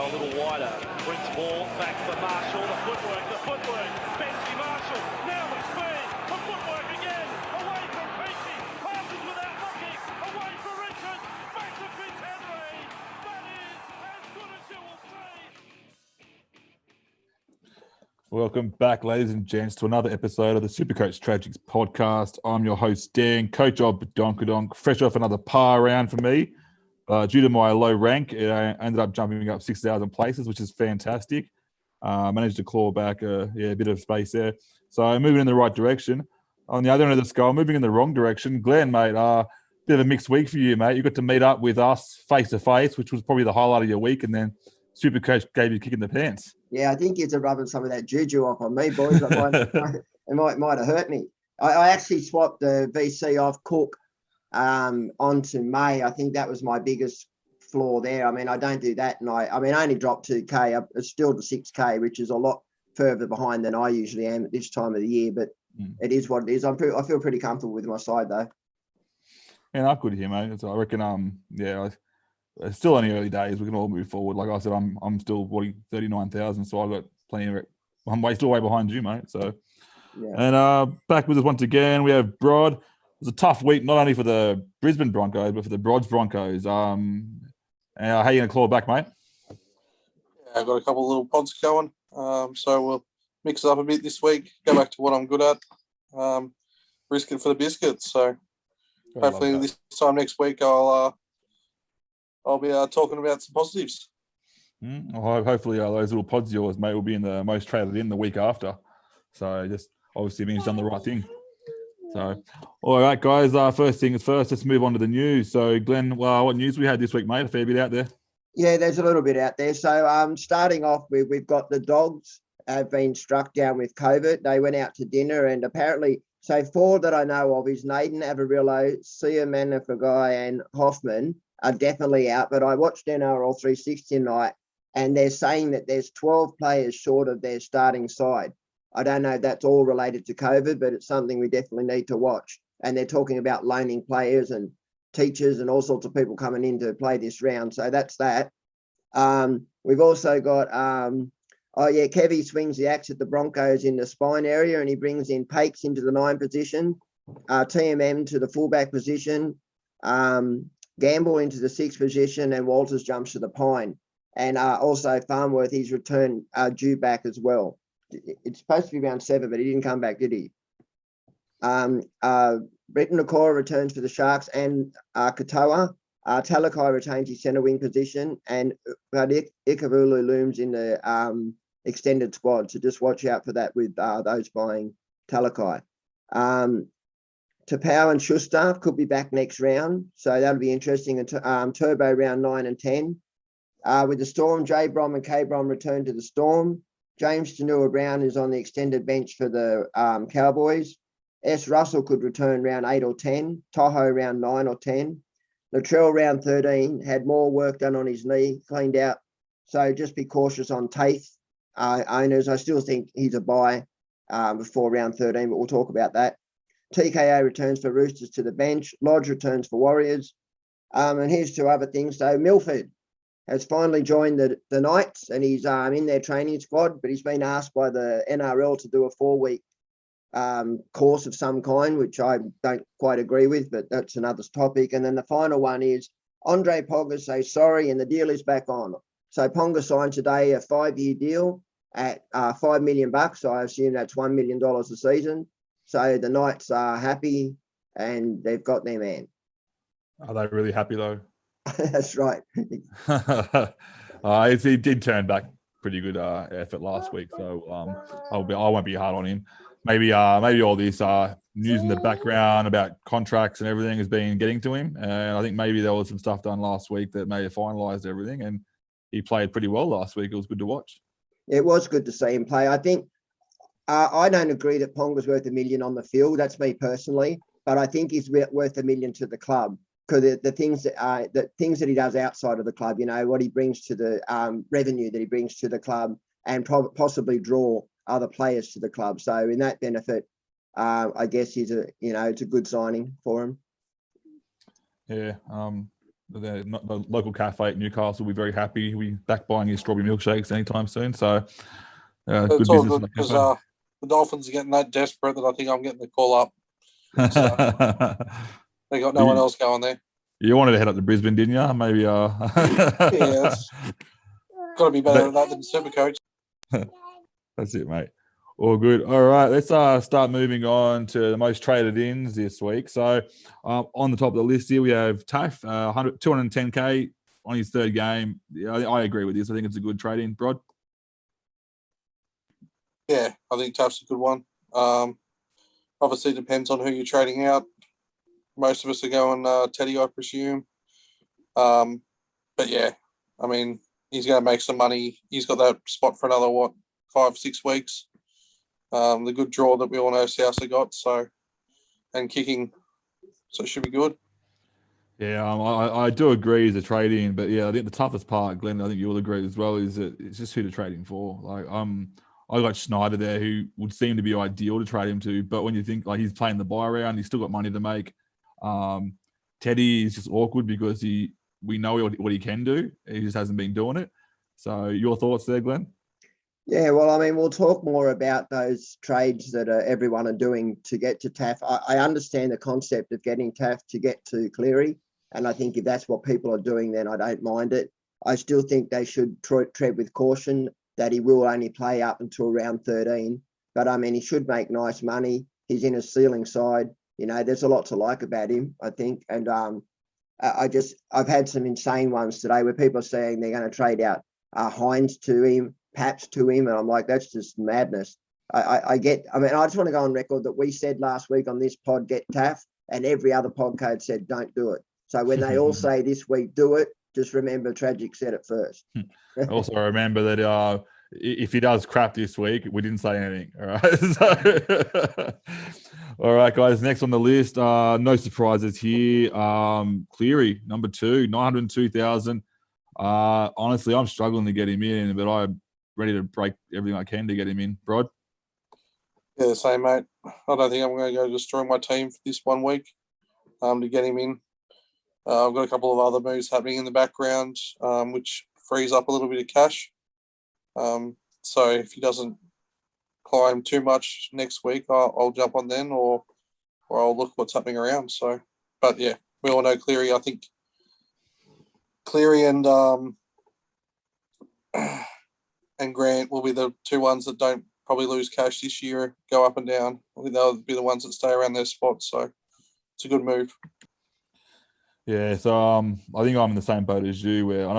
go a little wider. Brings ball back for Marshall. The footwork. Benji Marshall. Now the speed. The footwork again. Away from Peachy. Passes without looking. Away for Richards. Back to Fitzhenry. That is as good as you will see. Welcome back, ladies and gents, to another episode of the SuperCoach Tragics podcast. I'm your host, Dan, coach of Badonkadonk, fresh off another par round for me. Due to my low rank, I ended up jumping up 6,000 places, which is fantastic. Managed to claw back a bit of space there. So I'm moving in the right direction. On the other end of the scale, moving in the wrong direction. Glen, mate, bit of a mixed week for you, mate. You got to meet up with us face-to-face, which was probably the highlight of your week, and then SuperCoach gave you a kick in the pants. Yeah, I think you're rubbing some of that juju off on me, boys. It might have hurt me. I actually swapped the VC off Cook onto May. I think that was my biggest flaw there. I mean, I don't do that, and I only dropped 2K. It's still to 6K, which is a lot further behind than I usually am at this time of the year. But It is what it is. I feel pretty comfortable with my side though. Yeah, I'm good here, mate. So I reckon, it's still only early days. We can all move forward. Like I said, I'm still 39,000, so I've got plenty of. I'm still way behind you, mate. So, yeah. And back with us once again, we have Brod. It was a tough week, not only for the Brisbane Broncos, but for the Brods Broncos. How are you going to claw back, mate? Yeah, I've got a couple of little pods going. So we'll mix it up a bit this week, go back to what I'm good at, risk it for the biscuits. So hopefully this time next week I'll be talking about some positives. Well, hopefully those little pods of yours, mate, will be in the most traded in the week after. So just obviously means done the right thing. So, all right, guys, first things first, let's move on to the news. So, Glenn, what news we had this week, mate? A fair bit out there. Yeah, there's a little bit out there. So starting off, we've got the Dogs have been struck down with COVID. They went out to dinner and apparently, so 4 that I know of is Naden, Avarillo, Sia Manafagai and Hoffman are definitely out. But I watched NRL 360 tonight and they're saying that there's 12 players short of their starting side. I don't know if that's all related to COVID, but it's something we definitely need to watch. And they're talking about loaning players and teachers and all sorts of people coming in to play this round. So that's that. We've also got, Kevy swings the axe at the Broncos in the spine area and he brings in Pakes into the 9 position, TMM to the fullback position, Gamble into the 6th position and Walters jumps to the pine. And also Farnworth, he's returned due back as well. It's supposed to be around 7, but he didn't come back, did he? Britton Nakora returns for the Sharks and Katoa. Talakai retains his centre wing position and Ikavulu looms in the extended squad. So just watch out for that with those buying Talakai. Tapau and Schuster could be back next round. So that'll be interesting. And Turbo round 9 and 10. With the Storm, J. Brom and K. Brom return to the Storm. James Tanua Brown is on the extended bench for the Cowboys. S. Russell could return round 8 or 10. Toho round 9 or 10. Latrell round 13 had more work done on his knee, cleaned out. So just be cautious on Taith owners. I still think he's a buy before round 13, but we'll talk about that. TKO returns for Roosters to the bench. Lodge returns for Warriors. And here's 2 other things. So Milford has finally joined the Knights and he's in their training squad, but he's been asked by the NRL to do a 4-week course of some kind, which I don't quite agree with, but that's another topic. And then the final one is Andre Ponga says sorry and the deal is back on. So Ponga signed today a 5-year deal at $5 million. So I assume that's $1 million a season. So the Knights are happy and they've got their man. Are they really happy though? That's right. He did turn back pretty good effort last week, so I won't be hard on him. Maybe all this news in the background about contracts and everything has been getting to him, and I think maybe there was some stuff done last week that may have finalised everything, and he played pretty well last week. It was good to watch. It was good to see him play. I think I don't agree that Ponga's worth $1 million on the field. That's me personally, but I think he's worth $1 million to the club. Because the things that he does outside of the club, what he brings to the revenue that he brings to the club, and possibly draw other players to the club. So in that benefit, I guess it's a good signing for him. Yeah, the local cafe at Newcastle will be very happy. He'll be back buying his strawberry milkshakes anytime soon. So good It's all business good because the Dolphins are getting that desperate that I think I'm getting the call up. So they got no one else going there. You wanted to head up to Brisbane, didn't you? Maybe. Yeah, it's got to be better than that than SuperCoach. That's it, mate. All good. All right, let's start moving on to the most traded ins this week. So on the top of the list here, we have Taff, 210K on his third game. Yeah, I agree with this. I think it's a good trade in, Brod. Yeah, I think Taff's a good one. Obviously, it depends on who you're trading out. Most of us are going Teddy, I presume. But yeah, I mean, he's going to make some money. He's got that spot for another, 5-6 weeks. The good draw that we all know Sousa got, so, and kicking, so it should be good. Yeah, I do agree as a trade in, but yeah, I think the toughest part, Glenn, I think you will agree as well, is that it's just who to trade him for. Like, I got Schneider there, who would seem to be ideal to trade him to, but when you think like he's playing the buy round, he's still got money to make. Teddy is just awkward because we know what he can do. He just hasn't been doing it. So your thoughts there, Glenn? Yeah, well, I mean, we'll talk more about those trades that everyone are doing to get to Taff. I understand the concept of getting Taff to get to Cleary, and I think if that's what people are doing, then I don't mind it. I still think they should tread with caution that he will only play up until round 13. But, I mean, he should make nice money. He's in a ceiling side. You know, there's a lot to like about him, I think. And I've had some insane ones today where people are saying they're going to trade out Hines to him, Paps to him, and I'm like, that's just madness. I just want to go on record that we said last week on this pod, get Taff, and every other podcast said, don't do it. So when they all say this week, do it, just remember Tragic said it first. Also, remember that if he does crap this week, we didn't say anything. All right. So, all right, guys. Next on the list, no surprises here. Cleary, number 2, 902,000. Honestly, I'm struggling to get him in, but I'm ready to break everything I can to get him in. Brod? Yeah, same, mate. I don't think I'm going to go destroy my team for this 1 week to get him in. I've got a couple of other moves happening in the background, which frees up a little bit of cash. So if he doesn't climb too much next week, I'll jump on then, or I'll look what's happening around. So, but yeah, we all know Cleary. I think Cleary and Grant will be the two ones that don't probably lose cash this year, go up and down. I think they'll be the ones that stay around their spots. So it's a good move. Yeah, so I think I'm in the same boat as you, where I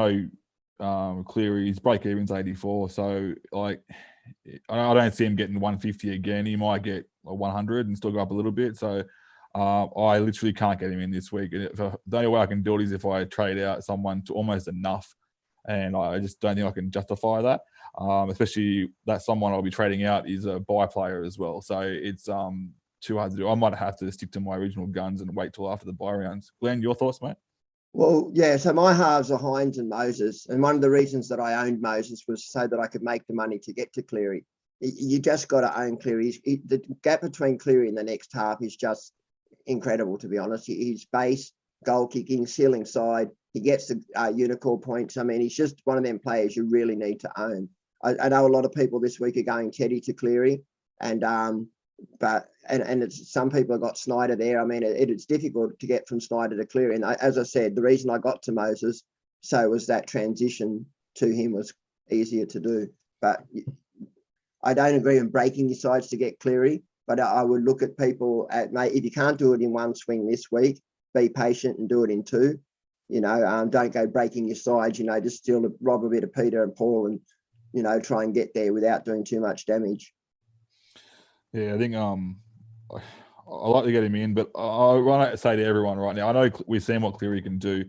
know Cleary's break even's 84, so like I don't see him getting 150 again. He might get 100 and still go up a little bit. So I literally can't get him in this week. And the only way I can do it is if I trade out someone to almost enough, and I just don't think I can justify that. Especially that someone I'll be trading out is a buy player as well. So it's too hard to do. I might have to stick to my original guns and wait till after the buy rounds. Glenn, your thoughts, mate? Well, yeah, so my halves are Hines and Moses. And one of the reasons that I owned Moses was so that I could make the money to get to Cleary. You just got to own Cleary. The gap between Cleary and the next half is just incredible, to be honest. His base, goal kicking, ceiling side, he gets the unicorn points. I mean, he's just one of them players you really need to own. I know a lot of people this week are going Teddy to Cleary, and it's some people have got Snyder there. I mean, it's difficult to get from Snyder to Cleary. And as I said, the reason I got to Moses, so was that transition to him was easier to do. But I don't agree on breaking your sides to get Cleary, but I would look at people if you can't do it in one swing this week, be patient and do it in 2. You know, don't go breaking your sides, you know, just still rob a bit of Peter and Paul and, you know, try and get there without doing too much damage. Yeah, I think I like to get him in, but I want to say to everyone right now, I know we've seen what Cleary can do,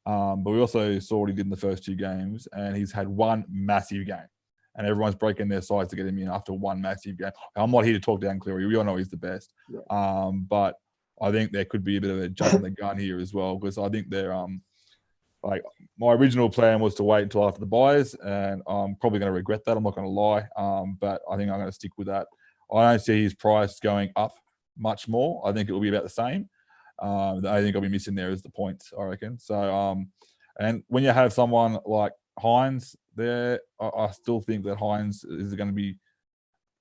but we also saw what he did in the first 2 games, and he's had one massive game, and everyone's breaking their sides to get him in after one massive game. I'm not here to talk down Cleary. We all know he's the best, but I think there could be a bit of a jump in the gun here as well, because I think they're like my original plan was to wait until after the buys, and I'm probably going to regret that. I'm not going to lie, but I think I'm going to stick with that. I don't see his price going up much more. I think it will be about the same. The only thing I'll be missing there is the points, I reckon. So, and when you have someone like Hines there, I still think that Hines is going to be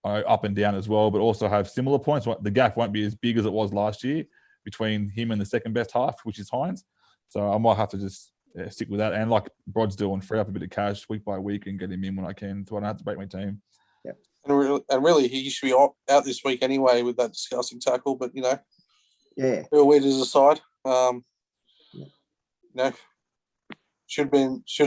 up and down as well, but also have similar points. The gap won't be as big as it was last year between him and the second best half, which is Hines. So I might have to just stick with that. And like Brod's doing, free up a bit of cash week by week and get him in when I can, so I don't have to break my team. Yeah. And really, he should be out this week anyway with that disgusting tackle. But Yeah. real weirdos aside, should have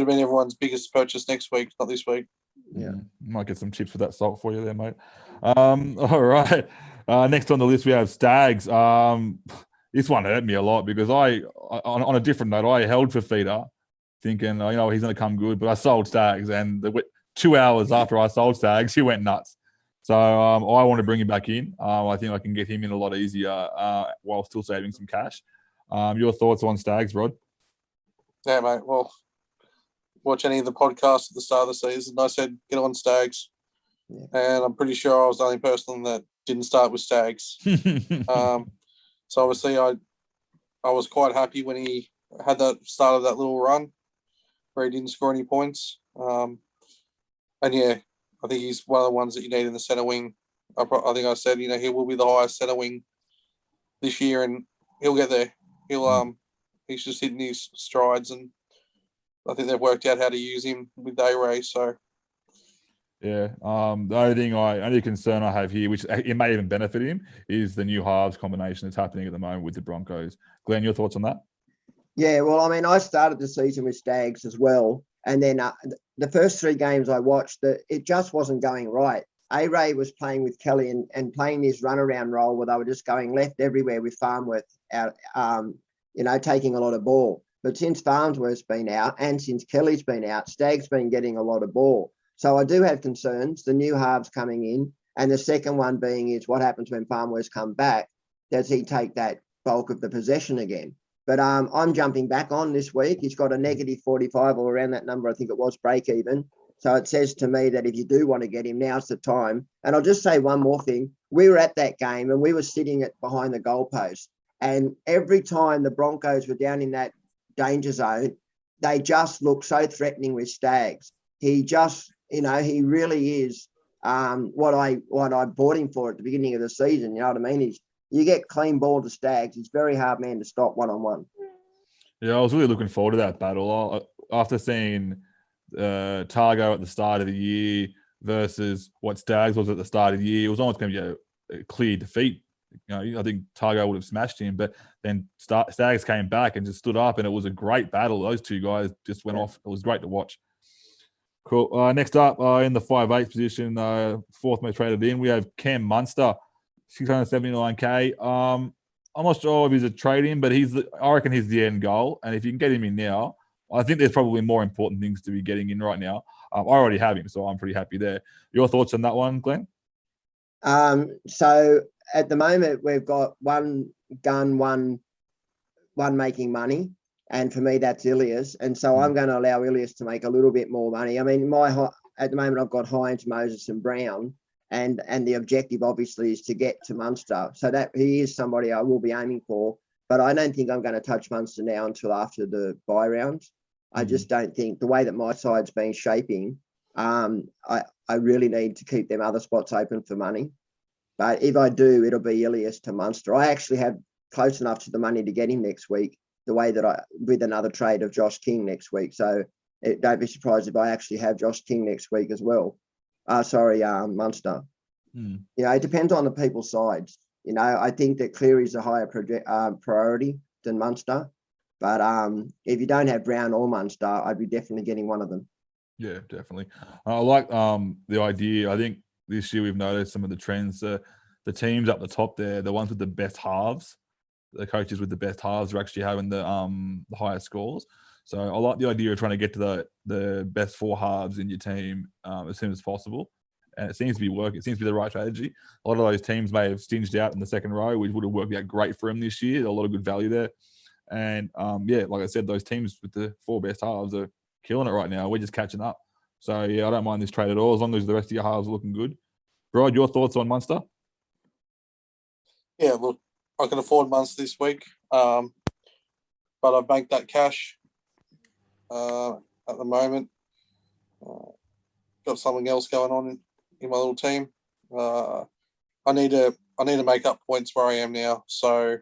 been everyone's biggest purchase next week, not this week. Yeah. Might get some chips for that salt for you there, mate. All right. Next on the list we have Stags. This one hurt me a lot because on a different note, I held for Feeder thinking, he's going to come good, but I sold Stags, and 2 hours after I sold Stags, he went nuts. So I want to bring him back in. I think I can get him in a lot easier while still saving some cash. Your thoughts on Stags, Rod? Yeah, mate. Well, watch any of the podcasts at the start of the season. I said, get on Stags. Yeah. And I'm pretty sure I was the only person that didn't start with Stags. So obviously I was quite happy when he had that start of that little run where he didn't score any points. And yeah, I think he's one of the ones that you need in the centre wing. I think I said, he will be the highest centre wing this year, and he'll get there. He's just hitting his strides, and I think they've worked out how to use him with A-Ray. So yeah, the only concern I have here, which it may even benefit him, is the new halves combination that's happening at the moment with the Broncos. Glenn, your thoughts on that? Yeah, well, I mean, I started the season with Stags as well, and then the first 3 games I watched, it just wasn't going right. A-Ray was playing with Kelly and playing this runaround role where they were just going left everywhere with Farnworth out, taking a lot of ball. But since Farnsworth's been out and since Kelly's been out, Stag's been getting a lot of ball. So I do have concerns, the new halves coming in, and the second one being is what happens when Farnworth's come back. Does he take that bulk of the possession again? But I'm jumping back on this week. He's got a negative 45 or around that number, I think it was, break even. So it says to me that if you do want to get him, now's the time. And I'll just say one more thing. We were at that game and we were sitting behind the goalpost. And every time the Broncos were down in that danger zone, they just looked so threatening with Stags. He just, he really is what I bought him for at the beginning of the season. You know what I mean? You get clean ball to Stags, he's very hard man to stop one-on-one. Yeah, I was really looking forward to that battle. After seeing Targo at the start of the year versus what Stags was at the start of the year, it was almost going to be a clear defeat. I think Targo would have smashed him, but then Stags came back and just stood up, and it was a great battle. Those two guys just went off. It was great to watch. Cool. Next up, in the 5'8" position, fourth most traded in, we have Cam Munster, 679K. I'm not sure if he's a trade-in, but I reckon he's the end goal. And if you can get him in now, I think there's probably more important things to be getting in right now. I already have him, so I'm pretty happy there. Your thoughts on that one, Glenn? So at the moment, we've got one gun, one making money. And for me, that's Ilias. And so I'm going to allow Ilias to make a little bit more money. I mean, at the moment, I've got Hines, Moses and Brown. And the objective, obviously, is to get to Munster. So that he is somebody I will be aiming for. But I don't think I'm going to touch Munster now until after the bye rounds. I just don't think the way that my side's been shaping, I really need to keep them other spots open for money. But if I do, it'll be Ilias to Munster. I actually have close enough to the money to get him next week, the way that with another trade of Josh King next week. So don't be surprised if I actually have Josh King next week as well. Munster. It depends on the people's sides. I think that Cleary's a higher priority than Munster. But if you don't have Brown or Munster, I'd be definitely getting one of them. Yeah, definitely. I like the idea. I think this year we've noticed some of the trends. The teams up the top there, the ones with the best halves, the coaches with the best halves are actually having the highest scores. So I like the idea of trying to get to the best 4 halves in your team as soon as possible. And it seems to be working. It seems to be the right strategy. A lot of those teams may have stinged out in the second row, which would have worked out great for them this year. A lot of good value there. And like I said, those teams with the 4 best halves are killing it right now. We're just catching up. So yeah, I don't mind this trade at all as long as the rest of your halves are looking good. Rod, your thoughts on Munster? Yeah, look, I can afford Munster this week. but I've banked that cash at the moment. Got something else going on in my little team. I need to make up points where I am now. So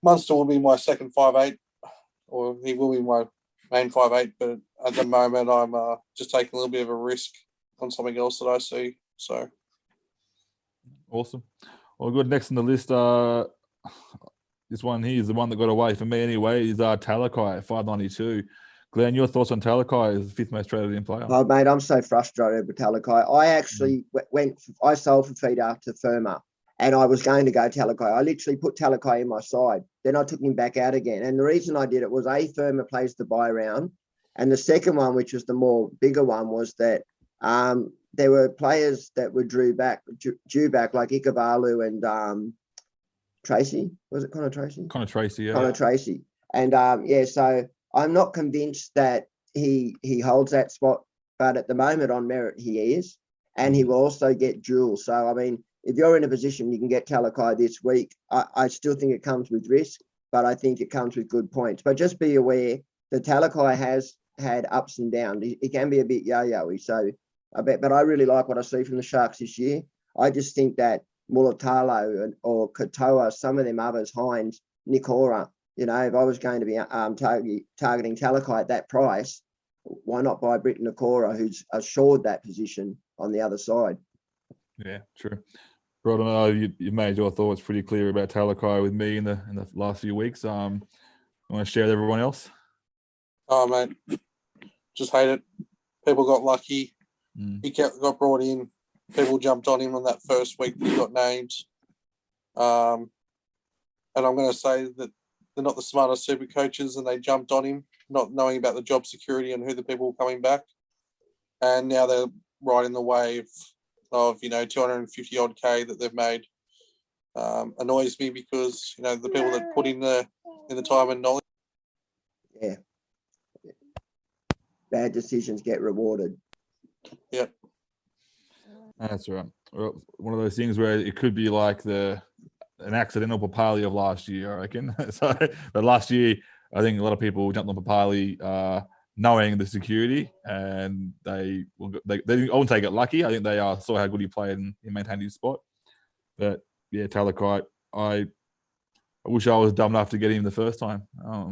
Munster will be my second 5'8", or he will be my main 5'8", but at the moment I'm just taking a little bit of a risk on something else that I see. So Awesome. Well, good. Next on the list, this one here is the one that got away for me anyway, is Talakai at 592. Glenn, your thoughts on Talakai as the fifth most traded in player? Oh, mate, I'm so frustrated with Talakai. I actually I sold for feeder to Firma, and I was going to go Talakai. I literally put Talakai in my side. Then I took him back out again. And the reason I did it was Firma plays the bye round. And the second one, which was the more bigger one, was that there were players that were due back, like Ikavalu and Tracy. Was it Connor Tracy? Connor Tracy, yeah. Connor Tracy. And so I'm not convinced that he holds that spot, but at the moment on merit he is, and he will also get dual. So I mean, if you're in a position you can get Talakai this week, I still think it comes with risk, but I think it comes with good points. But just be aware that Talakai has had ups and downs. He can be a bit yo-yo-y. So but I really like what I see from the Sharks this year. I just think that Mulatalo or Katoa, some of them others, Hines, Nikora, if I was going to be targeting Talakai at that price, why not buy Britton Nikora, who's assured that position on the other side? Yeah, true. Rod, I know you've made your thoughts pretty clear about Talakai with me in the last few weeks. I want to share with everyone else. Oh, mate, just hate it. People got lucky. He got brought in. People jumped on him on that first week that he got named. And I'm going to say that they're not the smartest super coaches, and they jumped on him, not knowing about the job security and who the people were coming back. And now they're riding the wave of 250 odd K that they've made. Annoys me because the people that put in the time and knowledge. Yeah, bad decisions get rewarded. Yep. That's right. Well, one of those things where it could be like an accidental Papali of last year, I reckon. But last year, I think a lot of people jumped on Papali knowing the security, and they I wouldn't take it lucky. I think they saw how good he played and he maintained his spot. But yeah, Talakai, I wish I was dumb enough to get him the first time.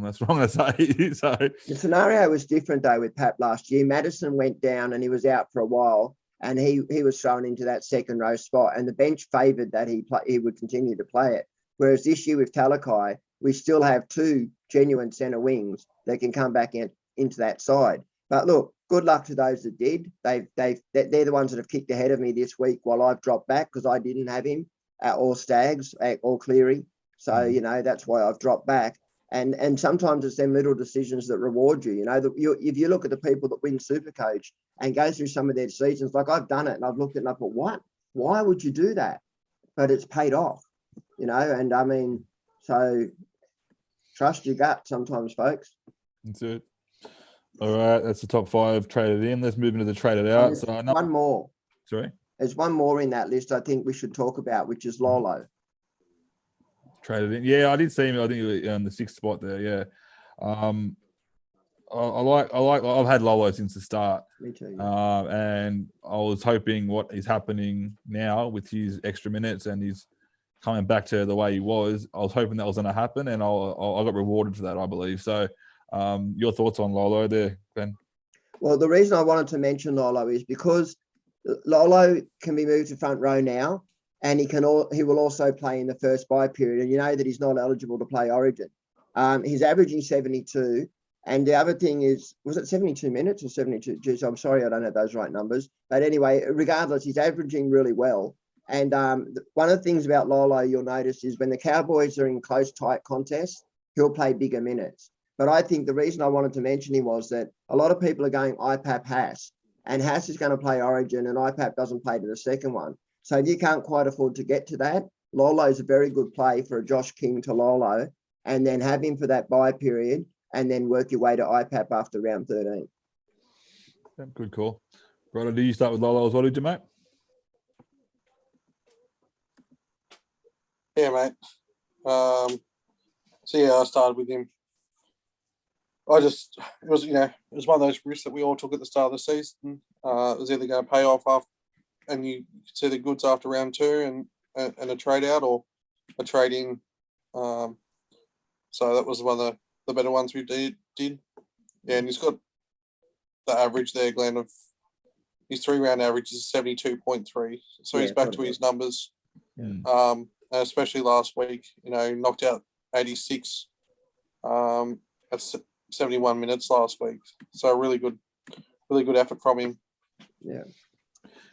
That's wrong to say. So the scenario was different though with Pap last year. Madison went down and he was out for a while, and he was thrown into that second row spot, and the bench favoured that he would continue to play it. Whereas this year with Talakai, we still have two genuine centre wings that can come back into that side. But look, good luck to those that did. They're the ones that have kicked ahead of me this week while I've dropped back because I didn't have him or Staggs or Cleary. So that's why I've dropped back. And sometimes it's them little decisions that reward you. If you look at the people that win SuperCoach and go through some of their seasons, like I've done it and I've looked at it and I thought, what? Why would you do that? But it's paid off, and I mean, so trust your gut sometimes, folks. that's it. All right, that's the top 5 traded in. Let's move into the traded out. So one more. Sorry? There's one more in that list I think we should talk about, which is Lolo. Traded in. Yeah, I did see him. I think he was on the 6th spot there. Yeah. I like. I've had Lolo since the start. Me too. And I was hoping what is happening now with his extra minutes and he's coming back to the way he was. I was hoping that was going to happen, and I got rewarded for that, I believe. So, your thoughts on Lolo there, Glenn? Well, the reason I wanted to mention Lolo is because Lolo can be moved to front row now, and he will also play in the first bye period. And you know that he's not eligible to play Origin. He's averaging 72. And the other thing is, was it 72 minutes or 72? Geez, I'm sorry, I don't have those right numbers. But anyway, regardless, he's averaging really well. And one of the things about Lolo you'll notice is when the Cowboys are in close, tight contests, he'll play bigger minutes. But I think the reason I wanted to mention him was that a lot of people are going IPAP Haas, and Haas is going to play Origin and IPAP doesn't play to the second one. So if you can't quite afford to get to that, Lolo is a very good play for a Josh King to Lolo, and then have him for that bye period, and then work your way to IPAP after round 13. Good call. Right, do you start with Lolo as well, did you, mate? Yeah, mate. So yeah, I started with him. It was one of those risks that we all took at the start of the season. It was either going to pay off after, and you could see the goods after round 2 and a trade out or a trade in. So that was one of the better ones we did. Yeah, and he's got the average there, Glenn, of his 3-round average is 72.3. So he's back to his numbers. Yeah. Especially last week, knocked out 86 at 71 minutes last week. So really good effort from him. Yeah.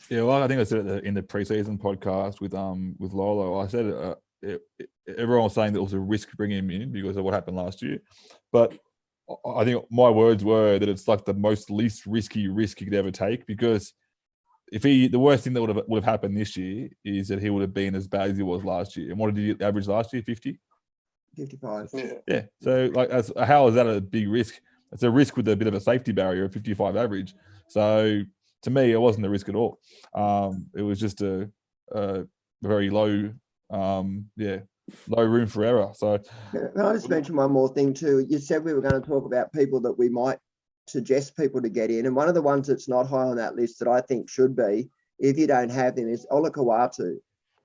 Yeah, well, I think I said it in the preseason podcast with Lolo. I said everyone was saying that it was a risk bringing him in because of what happened last year, but I think my words were that it's like the most least risky risk he could ever take, because the worst thing that would have happened this year is that he would have been as bad as he was last year. And what did he average last year? 50? 55. Yeah. So how is that a big risk? It's a risk with a bit of a safety barrier, a 55 average. So to me, it wasn't a risk at all. It was just a very low, low room for error. So Can I just mention one more thing too? You said we were going to talk about people that we might suggest people to get in. And one of the ones that's not high on that list that I think should be, if you don't have him, is Olakau'atu.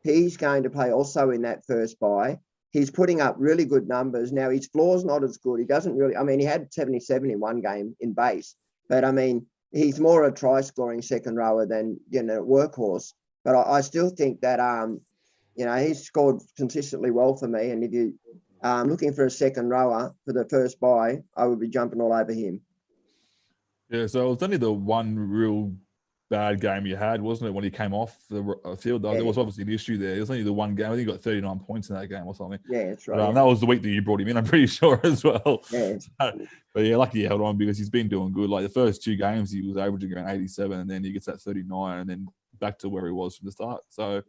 He's going to play also in that first bye. He's putting up really good numbers. Now, his floor's not as good. He doesn't really, he had 77 in one game in base, but he's more a try-scoring second rower than, workhorse. But I still think that, he's scored consistently well for me. And if you looking for a second rower for the first bye, I would be jumping all over him. Yeah, so it was only the one real bad game you had, wasn't it, when he came off the field? There was obviously an issue there. It was only the one game. I think he got 39 points in that game or something. Yeah, that's right. But, that was the week that you brought him in, I'm pretty sure, as well. Yeah. But yeah, lucky he held on because he's been doing good. Like the first 2 games, he was averaging around 87, and then he gets that 39, and then back to where he was from the start. So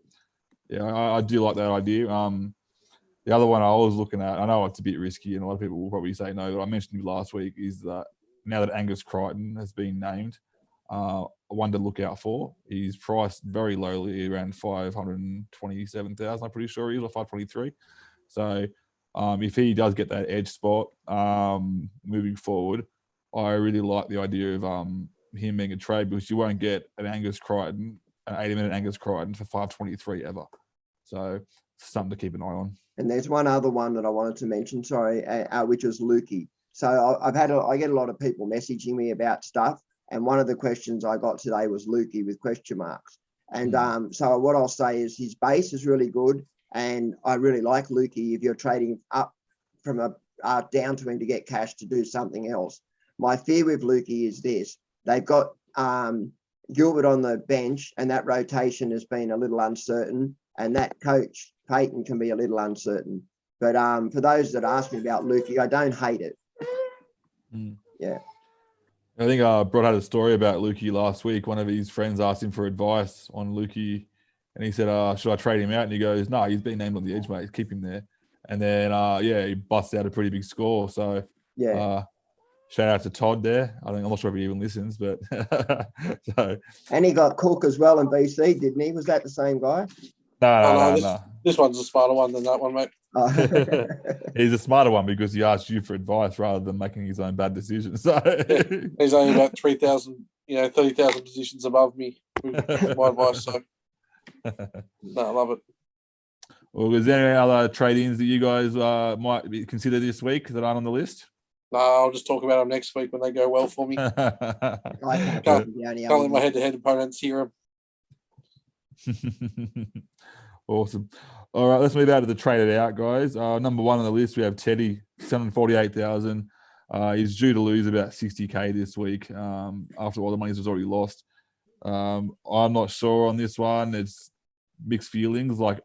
yeah, I do like that idea. The other one I was looking at, I know it's a bit risky, and a lot of people will probably say no, but I mentioned it last week, is that now that Angus Crichton has been named, one to look out for. He's priced very lowly, around 527,000. I'm pretty sure he is, or 523. So if he does get that edge spot moving forward, I really like the idea of him being a trade, because you won't get an 80-minute Angus Crichton for 523 ever. So something to keep an eye on. And there's one other one that I wanted to mention, which was Lukey. So I get a lot of people messaging me about stuff, and one of the questions I got today was Lukey with question marks. And so what I'll say is his base is really good, and I really like Lukey if you're trading up from down to him to get cash to do something else. My fear with Lukey is this: they've got Gilbert on the bench, and that rotation has been a little uncertain, and that coach Payton can be a little uncertain. But for those that ask me about Lukey, I don't hate it. Yeah. I think Brod had a story about Lukey last week. One of his friends asked him for advice on Lukey, and he said, should I trade him out? And he goes, no, he's been named on the edge, mate. Keep him there. And then, he busts out a pretty big score. So, shout out to Todd there. I'm not sure if he even listens, but And he got Cook as well in BC, didn't he? Was that the same guy? No. This one's a smarter one than that one, mate. Oh. He's a smarter one because he asked you for advice rather than making his own bad decisions. So he's only about 3,000, 30,000 positions above me with my advice. So, no, I love it. Well, is there any other trade-ins that you guys might consider this week that aren't on the list? No, I'll just talk about them next week when they go well for me. I can't let my head-to-head opponents hear them. Awesome. All right, let's move out to the traded out, guys. Number 1 on the list, we have Teddy, 748,000. He's due to lose about 60K this week after all the money was already lost. I'm not sure on this one. It's mixed feelings. Like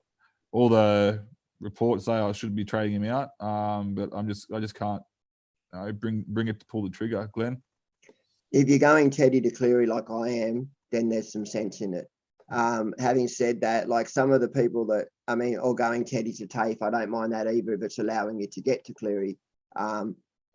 all the reports say I should be trading him out, but I just can't bring it to pull the trigger. Glenn? If you're going Teddy to Cleary like I am, then there's some sense in it. Having said that, like some of the people that, or going Teddy to TAFE, I don't mind that either if it's allowing you to get to Cleary.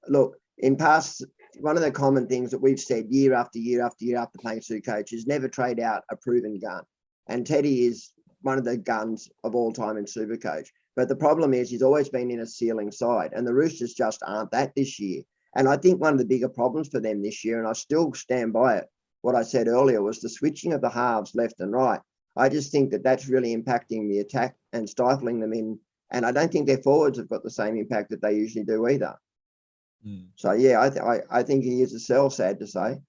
Look, in past, one of the common things that we've said year after year after year after playing SuperCoach is never trade out a proven gun. And Teddy is one of the guns of all time in SuperCoach. But the problem is he's always been in a ceiling side, and the Roosters just aren't that this year. And I think one of the bigger problems for them this year, and I still stand by it, what I said earlier, was the switching of the halves left and right. I just think that that's really impacting the attack and stifling them in. And I don't think their forwards have got the same impact that they usually do either. So, yeah, I think he is a sell, sad to say.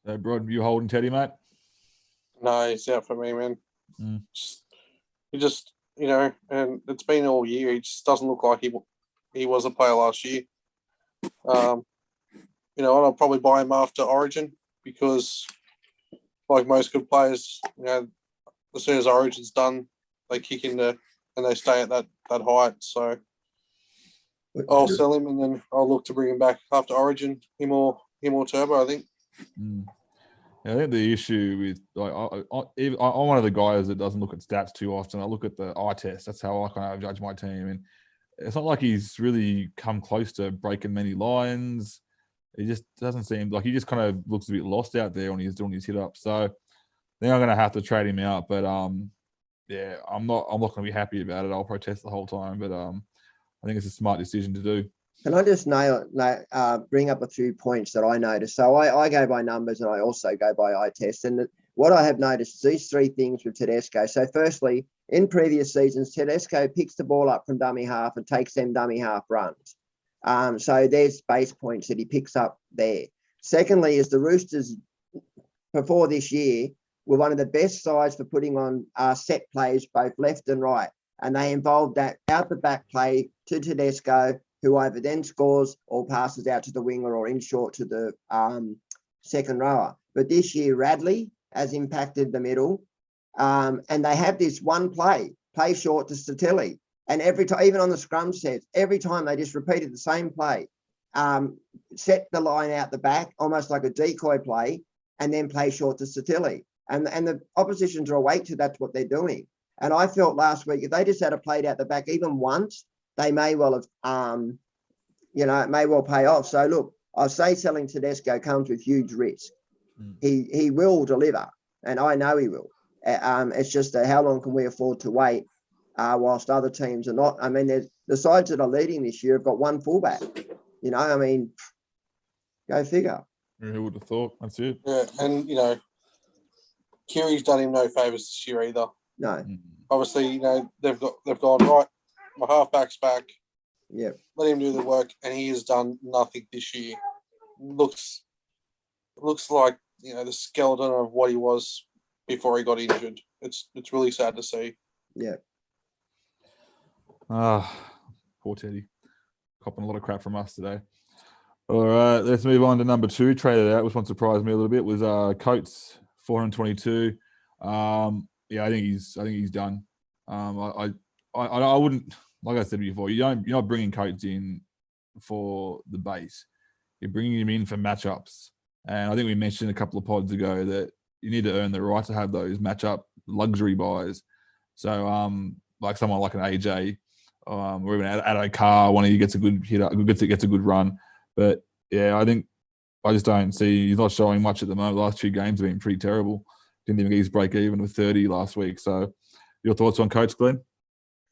So, Brod, you holding Teddy, mate? No, he's out for me, man. Mm. He just, and it's been all year. He just doesn't look like he was a player last year. And I'll probably buy him after Origin because, like most good players, as soon as Origin's done, they kick into and they stay at that height. So I'll sell him and then I'll look to bring him back after Origin. Him or Turbo, I think. Yeah, I think the issue with I'm one of the guys that doesn't look at stats too often. I look at the eye test. That's how I kind of judge my team, and it's not like he's really come close to breaking many lines. It just doesn't seem like he just kind of looks a bit lost out there when he's doing his hit up. So I think I'm going to have to trade him out. But yeah, I'm not going to be happy about it. I'll protest the whole time. But I think it's a smart decision to do. Can I just bring up a few points that I noticed? So I go by numbers and I also go by eye test. And what I have noticed is these three things with Tedesco. So firstly, in previous seasons, Tedesco picks the ball up from dummy half and takes them dummy half runs. So there's base points that he picks up there. Secondly, is the Roosters before this year were one of the best sides for putting on set plays both left and right. And they involved that out the back play to Tedesco, who either then scores or passes out to the winger or in short to the second rower. But this year, Radley has impacted the middle. And they have this one play short to Statelli. And every time, even on the scrum sets, every time they just repeated the same play, set the line out the back, almost like a decoy play, and then play short to Statelli. And the opposition draw weight to that's what they're doing. And I felt last week, if they just had played out the back even once, they may well have, it may well pay off. So look, I say selling Tedesco comes with huge risk. He will deliver, and I know he will. It's just how long can we afford to wait whilst other teams are not? I mean, there's the sides that are leading this year have got one fullback. Go figure. Who would have thought? That's it. Yeah, and Kiri's done him no favours this year either. No. Obviously, they've gone right. My halfback's back. Yeah. Let him do the work, and he has done nothing this year. Looks like the skeleton of what he was before he got injured. It's really sad to see. Yeah. Poor Teddy. Copping a lot of crap from us today. All right, let's move on to number 2. Traded out, which one surprised me a little bit, was Coates, 422. Yeah, I think he's done. I wouldn't, like I said before, you're not bringing Coates in for the base. You're bringing him in for matchups. And I think we mentioned a couple of pods ago that you need to earn the right to have those matchup luxury buys. So, like someone like an AJ, or even Addo Carr, one of you gets a good hit, gets a good run. But yeah, I just don't see he's not showing much at the moment. The last 2 games have been pretty terrible. Didn't even get his break even with 30 last week. So, your thoughts on Coates, Glenn?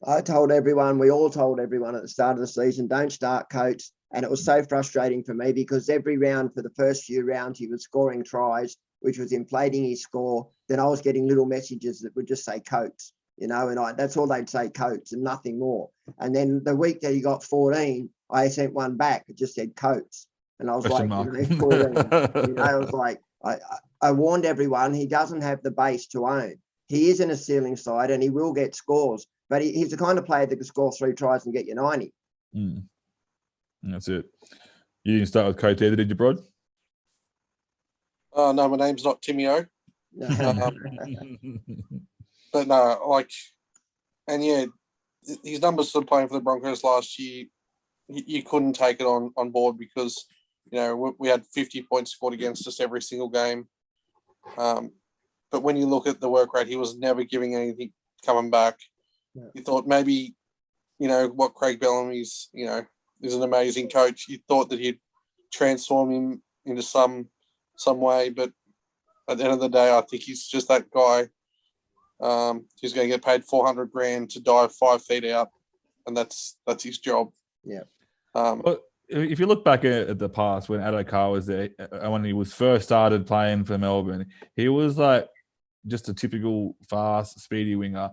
We all told everyone at the start of the season, don't start Coates. And it was so frustrating for me because every round for the first few rounds, he was scoring tries, which was inflating his score. Then I was getting little messages that would just say Coates, and that's all they'd say, Coates, and nothing more. And then the week that he got 14, I sent one back. It just said Coates. And I was 14. I was like, I warned everyone, he doesn't have the base to own. He is in a ceiling side and he will get scores, but he's the kind of player that can score 3 tries and get you 90. That's it. You didn't start with Coates either, did you, Brod? No, my name's not Timmy O. But no, and yeah, his numbers for playing for the Broncos last year, you couldn't take it on board because, we had 50 points scored against us every single game. But when you look at the work rate, he was never giving anything coming back. Yeah. You thought maybe, what Craig Bellamy's, is an amazing coach. You thought that he'd transform him into some way, but at the end of the day, I think he's just that guy He's going to get paid $400,000 to dive 5 feet out, and that's his job. Yeah. Well, if you look back at the past when Addo was there, when he was first started playing for Melbourne, he was like just a typical fast, speedy winger,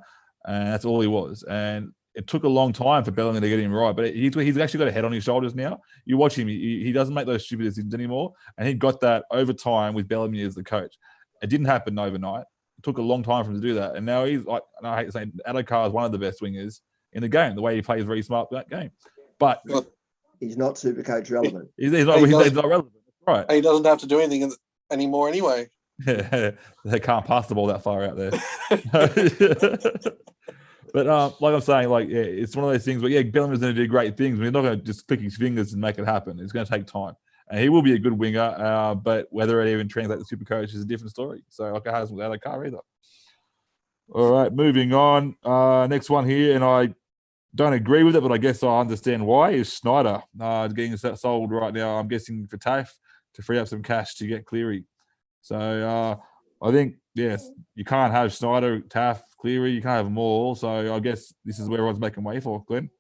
and that's all he was. And it took a long time for Bellamy to get him right, but he's actually got a head on his shoulders now. You watch him; he doesn't make those stupid decisions anymore, and he got that over time with Bellamy as the coach. It didn't happen overnight. It took a long time for him to do that, and now he's like, and I hate saying, Addo is one of the best wingers in the game. The way he plays, very smart that game, but he's not SuperCoach relevant. He's not relevant, right? And he doesn't have to do anything anymore anyway. Yeah, they can't pass the ball that far out there. But like I'm saying, like, yeah, it's one of those things where, yeah, Bellamy's going to do great things. We're not going to just click his fingers and make it happen. It's going to take time. And he will be a good winger, but whether it even translates to SuperCoach is a different story. So like it hasn't without a car either. All right, moving on. Next one here, and I don't agree with it, but I guess I understand why, is Snyder getting sold right now. I'm guessing for TAFE to free up some cash to get Cleary. So I think, yes, you can't have Snyder, TAFE, Cleary. You can't have them all. So I guess this is where everyone's making way for, Glenn.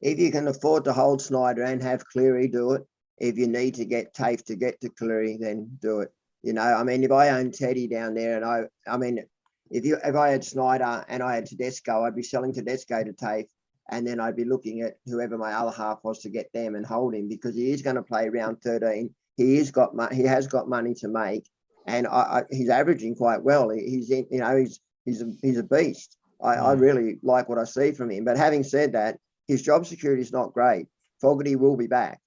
If you can afford to hold Snyder and have Cleary, do it. If you need to get TAFE to get to Cleary, then do it. You know, I mean, if I own Teddy down there, and I mean, if I had Snyder and I had Tedesco, I'd be selling Tedesco to TAFE, and then I'd be looking at whoever my other half was to get them and hold him, because he is going to play round 13. He has got money to make, and he's averaging quite well. He's a beast. I really like what I see from him. But having said that, his job security is not great. Fogarty will be back,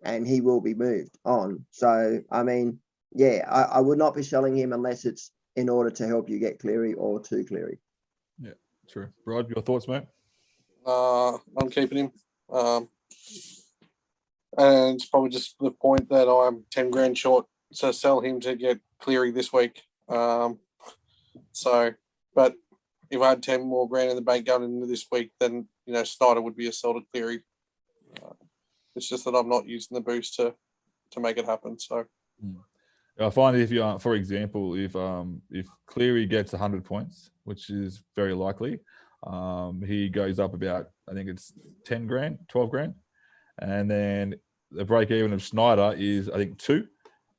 and he will be moved on. So, I mean, yeah, I would not be selling him unless it's in order to help you get Cleary or to Cleary. Yeah, true. Rod, your thoughts, mate? I'm keeping him. And it's probably just the point that I'm $10,000 short to sell him to get Cleary this week. But if I had 10 more grand in the bank going into this week, then, you know, Snyder would be a sell to Cleary. It's just that I'm not using the boost to make it happen. So I find if you, for example, if Cleary gets 100 points, which is very likely, he goes up about, I think it's 10 grand, 12 grand. And then the break even of Snyder is, I think, 2.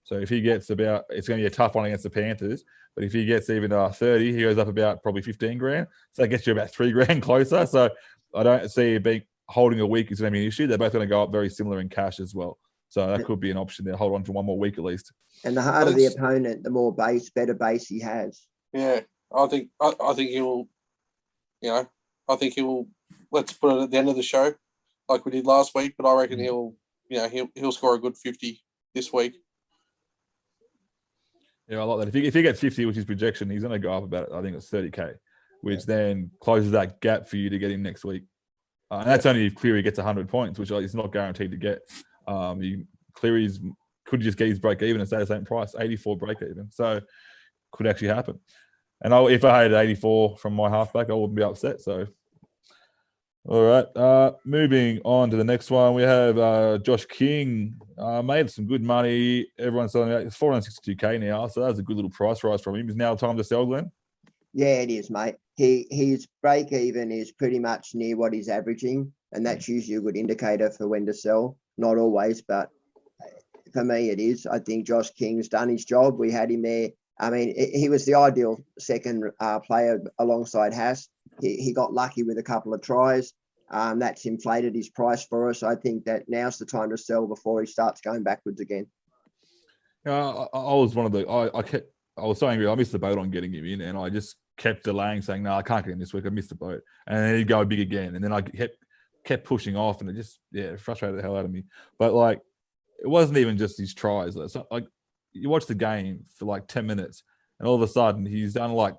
So if he gets about, it's going to be a tough one against the Panthers. But if he gets even 30, he goes up about probably 15 grand. So that gets you about 3 grand closer. So I don't see it being holding a week is going to be an issue. They're both going to go up very similar in cash as well. So that could be an option there. Hold on for one more week at least. And the harder the opponent, the more better base he has. Yeah, I think he will. You know, I think he will. Let's put it at the end of the show, like we did last week. But I reckon he'll score a good 50 this week. Yeah, I like that. If he gets 50, which is projection, he's going to go up about, I think it's 30K, which then closes that gap for you to get him next week. And that's only if Cleary gets 100 points, which is not guaranteed to get. Cleary's could just get his break even and stay the same price, 84 break even. So could actually happen. And if I had 84 from my halfback, I wouldn't be upset. So, all right. Moving on to the next one, we have Josh King. Made some good money. Everyone's selling out. It's 462K now. So that's a good little price rise from him. Is now time to sell, Glenn? Yeah, it is, mate. His break even is pretty much near what he's averaging, and that's usually a good indicator for when to sell. Not always, but for me it is. I think Josh King's done his job. We had him there. I mean, he was the ideal second player alongside Haas. He got lucky with a couple of tries. That's inflated his price for us. I think that now's the time to sell before he starts going backwards again. I was one of the I was so angry. I missed the boat on getting him in, and I just kept delaying, saying, "No, I can't get in this week. I missed the boat." And then he'd go big again, and then I kept pushing off, and it just frustrated the hell out of me. But like, it wasn't even just his tries. It's not, like, you watch the game for like 10 minutes, and all of a sudden he's done like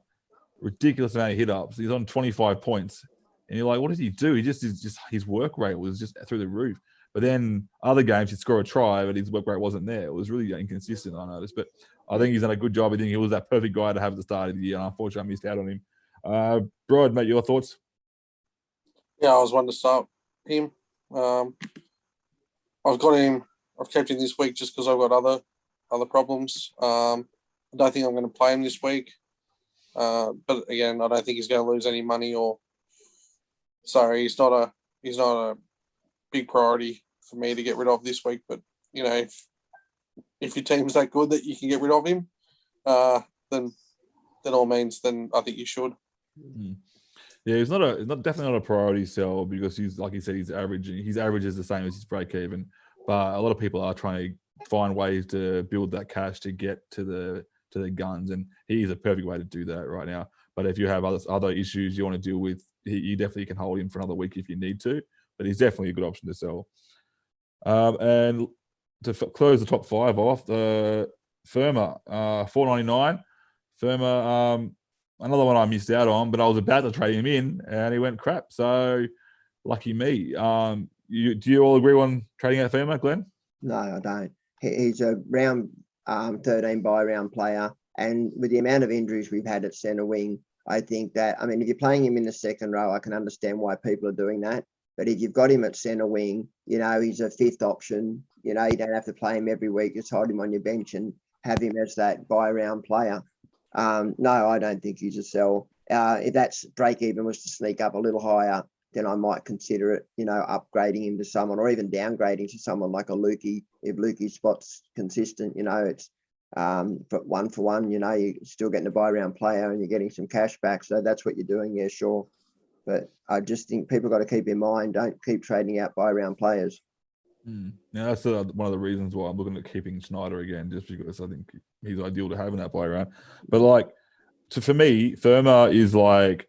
ridiculous amount of hit ups. He's on 25 points, and you're like, what does he do? He just his work rate was just through the roof. But then other games he'd score a try, but his work rate wasn't there. It was really inconsistent, I noticed. But I think he's done a good job. I think he was that perfect guy to have at the start of the year, and unfortunately I missed out on him. Brod, mate, your thoughts? Yeah, I was one to start him. I've got him. I've kept him this week just because I've got other problems. I don't think I'm going to play him this week. But again, I don't think he's going to lose any money he's not a big priority for me to get rid of this week. But, if your team's that good that you can get rid of him, then all means, then I think you should. Mm. Yeah, he's definitely not a priority sell because he's, like you said, his average is the same as his break even. But a lot of people are trying to find ways to build that cash to get to the guns, and he's a perfect way to do that right now. But if you have other issues you want to deal with, you definitely can hold him for another week if you need to. But he's definitely a good option to sell. And to close the top 5 off, Firma, $4.99. Firma, another one I missed out on, but I was about to trade him in, and he went crap. So lucky me. Do you all agree on trading out Firma, Glenn? No, I don't. He's a round 13 buy round player, and with the amount of injuries we've had at centre wing, I think that, if you're playing him in the second row, I can understand why people are doing that. But if you've got him at centre wing, he's a 5th option. You don't have to play him every week. Just hold him on your bench and have him as that buy round player. No, I don't think he's a sell. If that's break even was to sneak up a little higher, then I might consider it, upgrading him to someone, or even downgrading to someone like a Lukey. If Lukey's spot's consistent, it's but 1 for 1, you're still getting a buy round player and you're getting some cash back. So that's what you're doing, yeah, sure. But I just think people got to keep in mind, don't keep trading out buy round players. Now that's one of the reasons why I'm looking at keeping Schneider again, just because I think he's ideal to have in that buy round. But for me, Firma is like,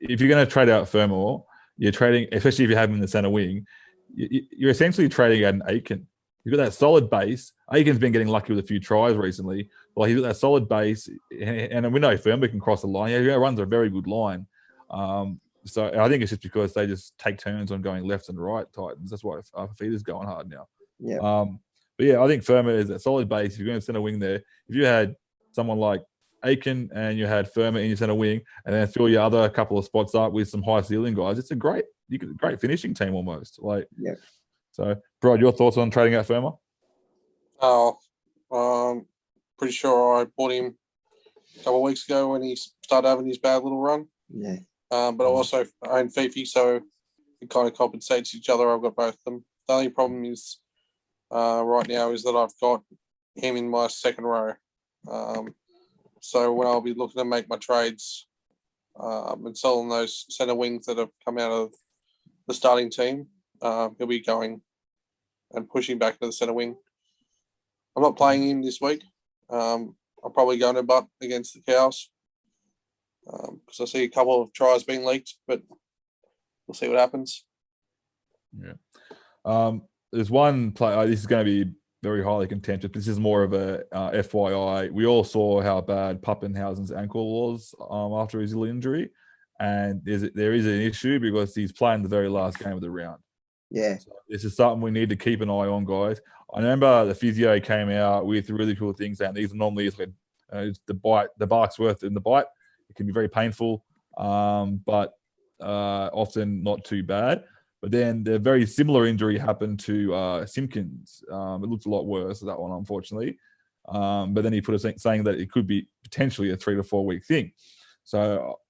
if you're going to trade out Firma, you're trading, especially if you have him in the center wing, you're essentially trading out an Aiken. You've got that solid base. Aiken's been getting lucky with a few tries recently. He's got that solid base, and we know Firma can cross the line. He runs a very good line. So I think it's just because they just take turns on going left and right, Titans. That's why Fafita's going hard now. Yeah. But yeah, I think Firma is a solid base. If you're going to center wing there, if you had someone like Aiken and you had Firma in your center wing, and then fill your other couple of spots up with some high ceiling guys, it's a great finishing team almost. Yeah. So, Brad, your thoughts on trading out Firma? Pretty sure I bought him a couple of weeks ago when he started having his bad little run. Yeah. But I also own Fifi, so it kind of compensates each other. I've got both of them. The only problem is right now is that I've got him in my second row. So when I'll be looking to make my trades and selling those centre wings that have come out of the starting team, he'll be going and pushing back to the centre wing. I'm not playing him this week. I'm probably going to butt against the Cows because I see a couple of tries being leaked, but we'll see what happens. Yeah. There's one play. This is going to be very highly contentious. This is more of a FYI. We all saw how bad Pappenhausen's ankle was after his injury, and there is an issue because he's playing the very last game of the round. Yeah. So this is something we need to keep an eye on, guys. I remember the physio came out with really cool things, and these anomalies like the bark's worth in the bite. It can be very painful, but often not too bad. But then the very similar injury happened to Simpkins. It looked a lot worse, that one, unfortunately. But then he put a saying that it could be potentially a 3 to 4 week thing. So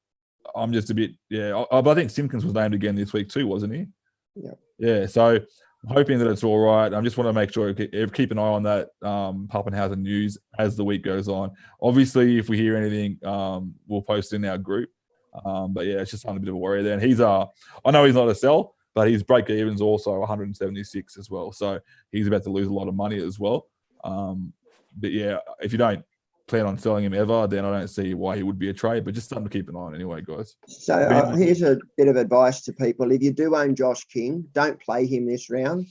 I'm just a bit, but I think Simpkins was named again this week too, wasn't he? Yeah. Yeah, so I'm hoping that it's all right. I just want to make sure, keep an eye on that Pappenhausen news as the week goes on. Obviously, if we hear anything, we'll post it in our group. But yeah, it's just something a bit of a worry there. And I know he's not a sell, but his break even's also 176 as well. So he's about to lose a lot of money as well. But yeah, if you don't plan on selling him ever, then I don't see why he would be a trade, but just something to keep an eye on anyway, guys. So here's a bit of advice to people. If you do own Josh King, don't play him this round.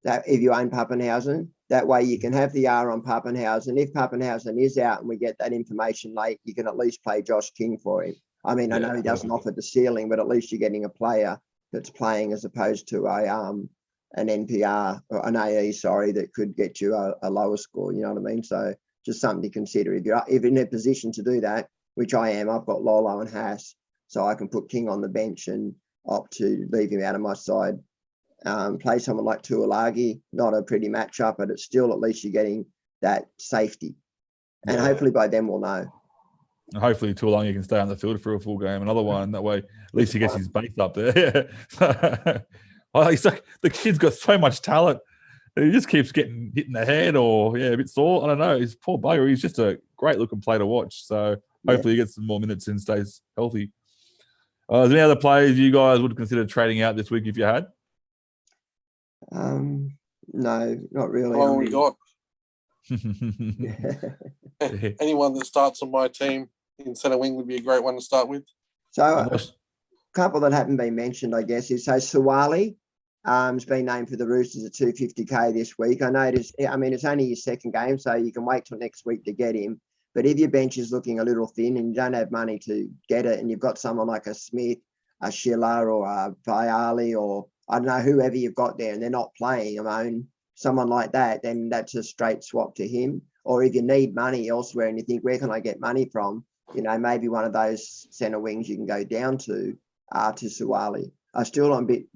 That if you own Pappenhausen, that way you can have the R on Pappenhausen. If Pappenhausen is out and we get that information late, you can at least play Josh King for him. I mean, I know he doesn't offer the ceiling, but at least you're getting a player that's playing as opposed to an NPR or an AE, that could get you a lower score. You know what I mean? So just something to consider. If you're in a position to do that, which I am, I've got Lolo and Haas, so I can put King on the bench and opt to leave him out of my side. Play someone like Tuolagi, not a pretty matchup, but it's still at least you're getting that safety. And hopefully by then we'll know. And hopefully, Tuolungi can stay on the field for a full game. Another one. That way, at least he gets his base up there. Oh, he's like, the kid's got so much talent. He just keeps getting hit in the head or, a bit sore. I don't know. He's poor bugger. He's just a great looking player to watch. So hopefully he gets some more minutes and stays healthy. Is there any other players you guys would consider trading out this week if you had? No, not really. Oh, we got anyone that starts on my team in centre wing would be a great one to start with. So a couple that haven't been mentioned, I guess, is Suwali. Has been named for the Roosters at 250K this week. I know it's only his second game, so you can wait till next week to get him. But if your bench is looking a little thin and you don't have money to get it, and you've got someone like a Smith, a Schiller, or a Viali, or I don't know, whoever you've got there, and they're not playing, someone like that, then that's a straight swap to him. Or if you need money elsewhere and you think, where can I get money from? Maybe one of those centre wings you can go down to Suwali. I still am a bit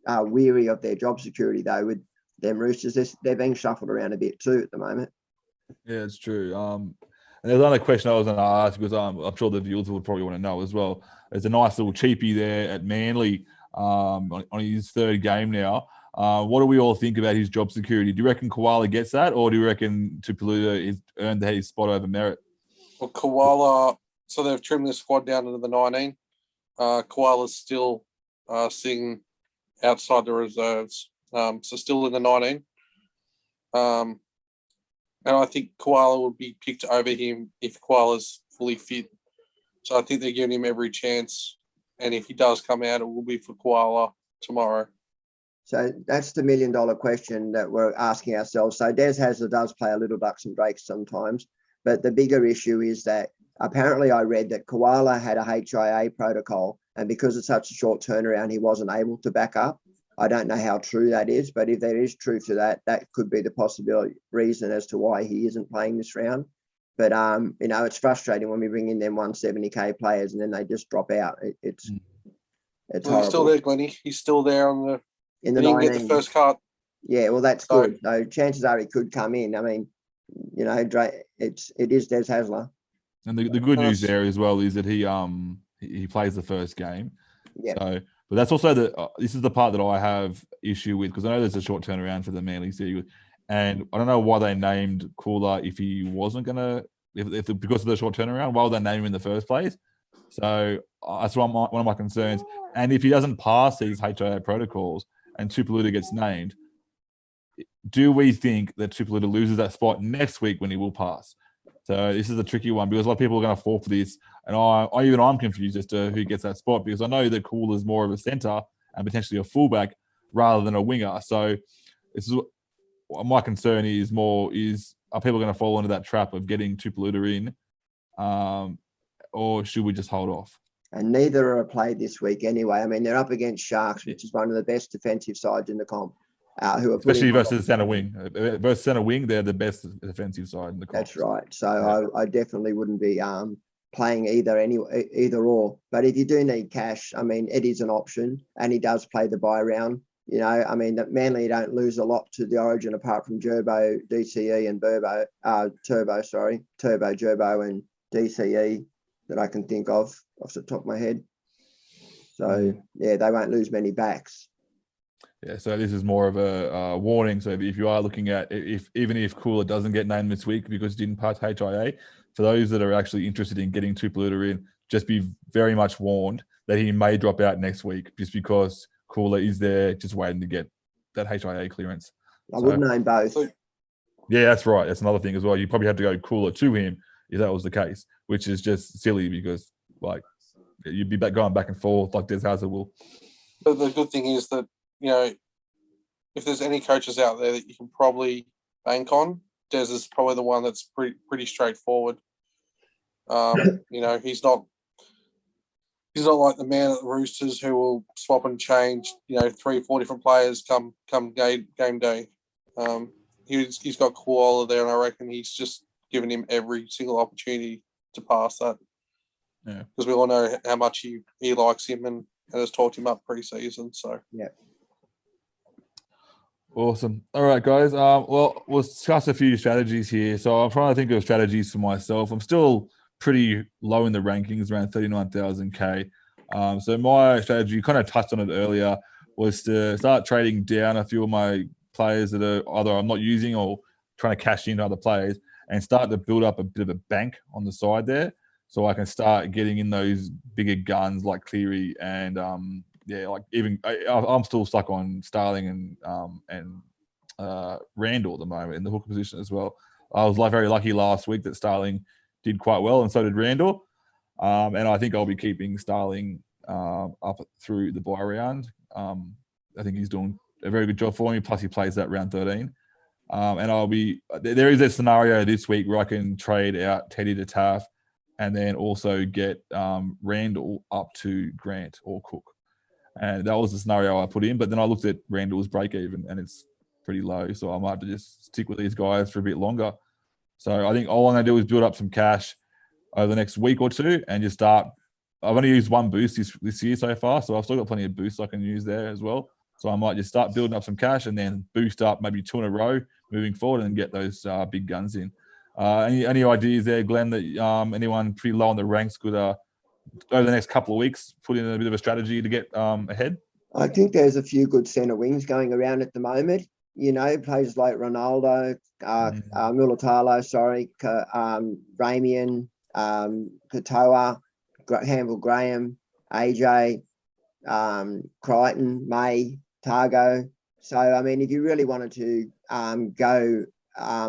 weary of their job security, though, with them Roosters. They're being shuffled around a bit too at the moment. Yeah, it's true. And there's another question I was going to ask because I'm sure the viewers would probably want to know as well. There's a nice little cheapie there at Manly on his third game now. What do we all think about his job security? Do you reckon Koala gets that, or do you reckon Tupeluta has earned his spot over merit? Well, Koala, so they've trimmed the squad down to the 19. Koala's still sitting outside the reserves, so still in the 19. And I think Koala would be picked over him if Koala's fully fit. So I think they're giving him every chance. And if he does come out, it will be for Koala tomorrow. So that's the $1 million question that we're asking ourselves. So Des Hasler does play a little ducks and drakes sometimes, but the bigger issue is that apparently I read that Koala had a HIA protocol, and because it's such a short turnaround, he wasn't able to back up. I don't know how true that is, but if there is truth to that, that could be the possibility reason as to why he isn't playing this round. But it's frustrating when we bring in them 170K players and then they just drop out. It's He's still there, Glennie. He's still there in the 19. Get the first cut. Yeah, well, that's good. So chances are he could come in. It is Des Hasler. And the good news there as well is that he plays the first game. Yeah. So, but that's also this is the part that I have issue with, because I know there's a short turnaround for the Manly series, and I don't know why they named Cooler if he wasn't gonna because of the short turnaround. Why would they name him in the first place? So that's one of my concerns. And if he doesn't pass these HIA protocols and Tupeluta gets named, do we think that Tupeluta loses that spot next week when he will pass? So this is a tricky one because a lot of people are going to fall for this, and I'm confused as to who gets that spot, because I know that Cool is more of a centre and potentially a fullback rather than a winger. So this is my concern is are people going to fall into that trap of getting Tupeluta in, or should we just hold off? And neither are played this week anyway. They're up against Sharks, which is one of the best defensive sides in the comp. Who are especially versus centre wing. Versus centre wing, they're the best defensive side in the comp. That's right. So I definitely wouldn't be playing either or. But if you do need cash, it is an option, and he does play the bye round. Manly don't lose a lot to the Origin apart from Gerbo, DCE, and Turbo, Gerbo, and DCE that I can think of off the top of my head. So they won't lose many backs. Yeah, so this is more of a warning. So if you are looking at even if Cooler doesn't get named this week because he didn't pass HIA, for those that are actually interested in getting Tupeluta in, just be very much warned that he may drop out next week just because Cooler is there just waiting to get that HIA clearance. I would name both. Yeah, that's right. That's another thing as well. You probably have to go Cooler to him if that was the case, which is just silly because you'd be going back and forth like Des Hasler will. But the good thing is that, if there's any coaches out there that you can probably bank on, Des is probably the one that's pretty straightforward. He's not like the man at the Roosters who will swap and change, 3-4 different players come game day. He's got Koala there, and I reckon he's just given him every single opportunity to pass that. Yeah, because we all know how much he likes him and has talked him up pre-season. So yeah. Awesome. All right, guys. We'll discuss a few strategies here. So I'm trying to think of strategies for myself. I'm still pretty low in the rankings, around 39,000K. So my strategy, you kind of touched on it earlier, was to start trading down a few of my players that are either I'm not using or trying to cash into other players, and start to build up a bit of a bank on the side there, so I can start getting in those bigger guns like Cleary and like even I'm still stuck on Starling and Randall at the moment in the hooker position as well. I was very lucky last week that Starling did quite well, and so did Randall. And I think I'll be keeping Starling up through the bye round. I think he's doing a very good job for me. Plus, he plays that round 13. And there is a scenario this week where I can trade out Teddy to Taff and then also get Randall up to Grant or Cook. And that was the scenario I put in. But then I looked at Randall's break even and it's pretty low. So I might have to just stick with these guys for a bit longer. So I think all I'm going to do is build up some cash over the next week or two and just start. I've only used one boost this year so far. So I've still got plenty of boosts I can use there as well. So I might just start building up some cash and then boost up maybe 2 in a row moving forward and get those big guns in. Any ideas there, Glenn, that anyone pretty low on the ranks could, over the next couple of weeks, put in a bit of a strategy to get ahead? I think there's a few good centre wings going around at the moment. You know, players like Ronaldo, Mulatalo, Ramian, Katoa, Hanville Graham, AJ, Crichton, May, Targo. So, I mean, if you really wanted to go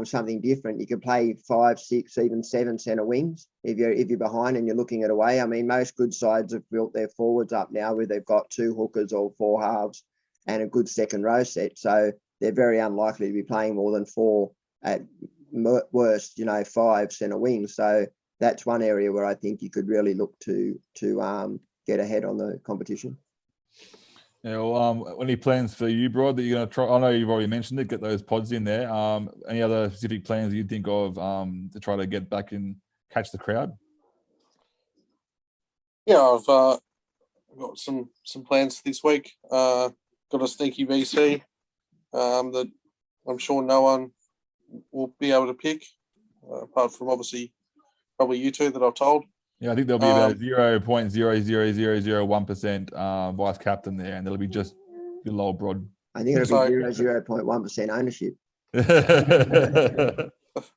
something different, you could play 5, 6, even 7 centre wings if you're behind and you're looking at away. I mean, most good sides have built their forwards up now where they've got 2 hookers or 4 halves and a good second row set. So they're very unlikely to be playing more than 4 at worst, 5 centre wings. So that's one area where I think you could really look to get ahead on the competition. Yeah, well, any plans for you, Broad, that you're going to try? I know you've already mentioned it, get those pods in there. Any other specific plans you'd think of to try to get back and catch the crowd? Yeah, I've got some plans this week. Got a sneaky VC that I'm sure no one will be able to pick, apart from obviously probably you two that I've told. Yeah, I think there'll be about 0.00001% vice captain there, and there'll be just your low Broad. I think it'll be 0.1% ownership.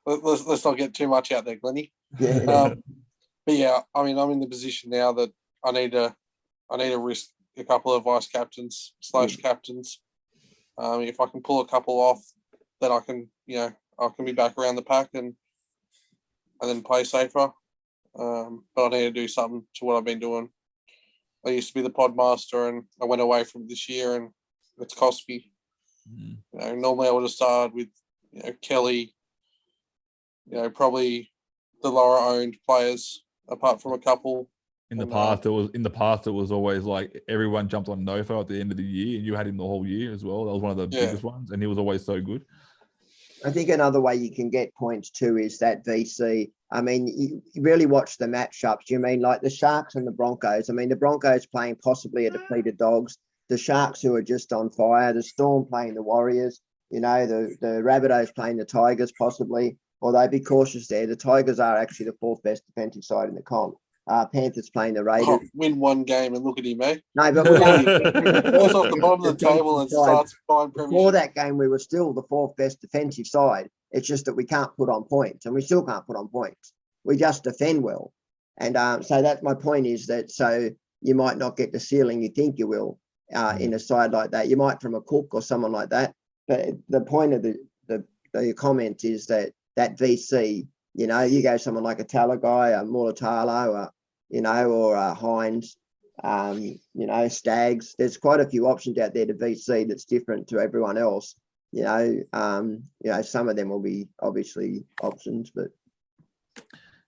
Let's not get too much out there, Glenny. Yeah. But yeah, I mean, I'm in the position now that I need to risk a couple of vice captains / captains. If I can pull a couple off, then I can be back around the pack and then play safer. But I need to do something to what I've been doing. I used to be the pod master and I went away from this year and it's cost me. Normally I would have started with Kelly, probably the lower owned players apart from a couple. In the past it was always like everyone jumped on Nofo at the end of the year and you had him the whole year as well. That was one of the biggest ones and he was always so good. I think another way you can get points too is that VC. I mean, you really watch the matchups. You mean like the Sharks and the Broncos? I mean, the Broncos playing possibly a depleted Dogs, the Sharks who are just on fire, the Storm playing the Warriors, the Rabbitohs playing the Tigers possibly, although be cautious there. The Tigers are actually the 4th best defensive side in the comp. Panthers playing the Raiders. Win one game and look at him, eh? No, but falls off the bottom of the table and starts buying premiership. Before that game, we were still the 4th best defensive side. It's just that we can't put on points, and we still can't put on points. We just defend well. And so that's my point is that so you might not get the ceiling you think you will in a side like that. You might from a Cook or someone like that. But the point of the comment is that VC, you go someone like a Talagai, a Mulatalo, or a Hines, Stags. There's quite a few options out there to VC that's different to everyone else. Some of them will be obviously options, but.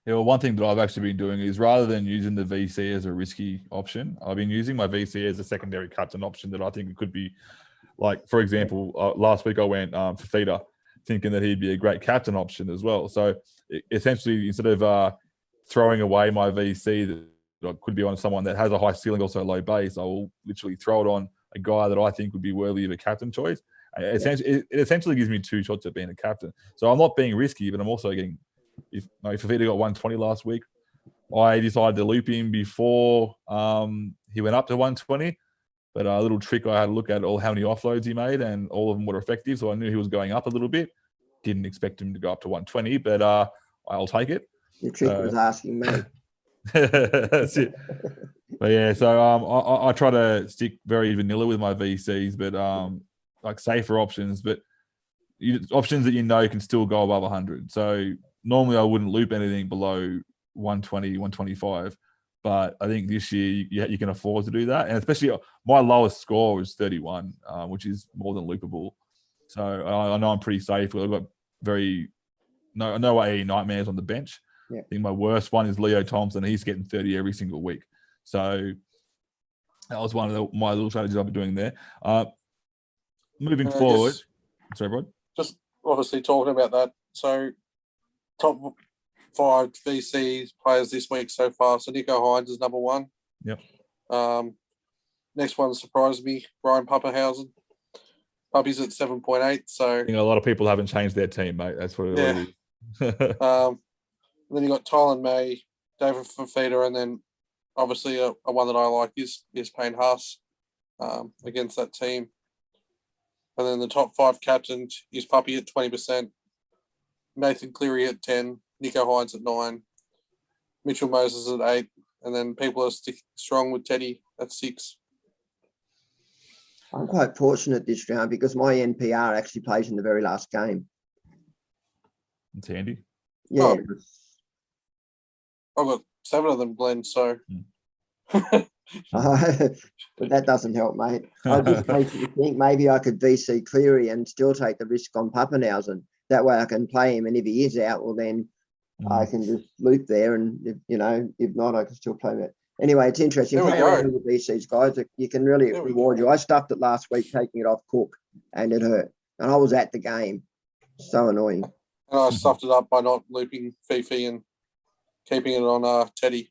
Yeah, well, one thing that I've actually been doing is rather than using the VC as a risky option, I've been using my VC as a secondary captain option that I think it could be. Like, for example, last week I went for Theta, thinking that he'd be a great captain option as well. So essentially, instead of throwing away my VC that could be on someone that has a high ceiling, also a low base, I will literally throw it on a guy that I think would be worthy of a captain choice. It essentially gives me 2 shots at being a captain. So I'm not being risky, but I'm also getting, if Fafita got 120 last week, I decided to loop him before he went up to 120. But a little trick, I had to look at how many offloads he made, and all of them were effective. So I knew he was going up a little bit. Didn't expect him to go up to 120, but I'll take it. Your trick was asking me. That's it. But yeah, so I try to stick very vanilla with my VCs, but like safer options, but options that you know can still go above 100. So normally I wouldn't loop anything below 120, 125. But I think this year you can afford to do that. And especially my lowest score was 31, which is more than loopable. So I know I'm pretty safe. I've got no AE nightmares on the bench. Yeah. I think my worst one is Leo Thompson. He's getting 30 every single week. So that was one of my little strategies I've been doing there. Moving forward. Sorry, Rod? Just obviously talking about that. So top 5 VCs players this week so far. So Nico Hines is number 1. Yep. Next one surprised me, Brian Pappenhausen. Puppy's at 7.8. So I think a lot of people haven't changed their team, mate. That's what it is. Then you got Tylen May, David Fafita, and then obviously a one that I like is Payne Haas against that team. And then the top 5 captains is Puppy at 20%, Nathan Cleary at 10, Nico Hines at 9, Mitchell Moses at 8, and then people are strong with Teddy at 6. I'm quite fortunate this round because my NPR actually plays in the very last game. It's handy. Yeah. I've got 7 of them, Glen, so... But that doesn't help, mate. I just makes me think maybe I could VC Cleary and still take the risk on Pappenhausen. That way I can play him, and if he is out, well then I can just loop there, and if not, I can still play him. Anyway, it's interesting. Play around with VCs, guys. You can really reward you. I stuffed it last week, taking it off Cook, and it hurt. And I was at the game. So annoying. And I stuffed it up by not looping Fifi and keeping it on Teddy.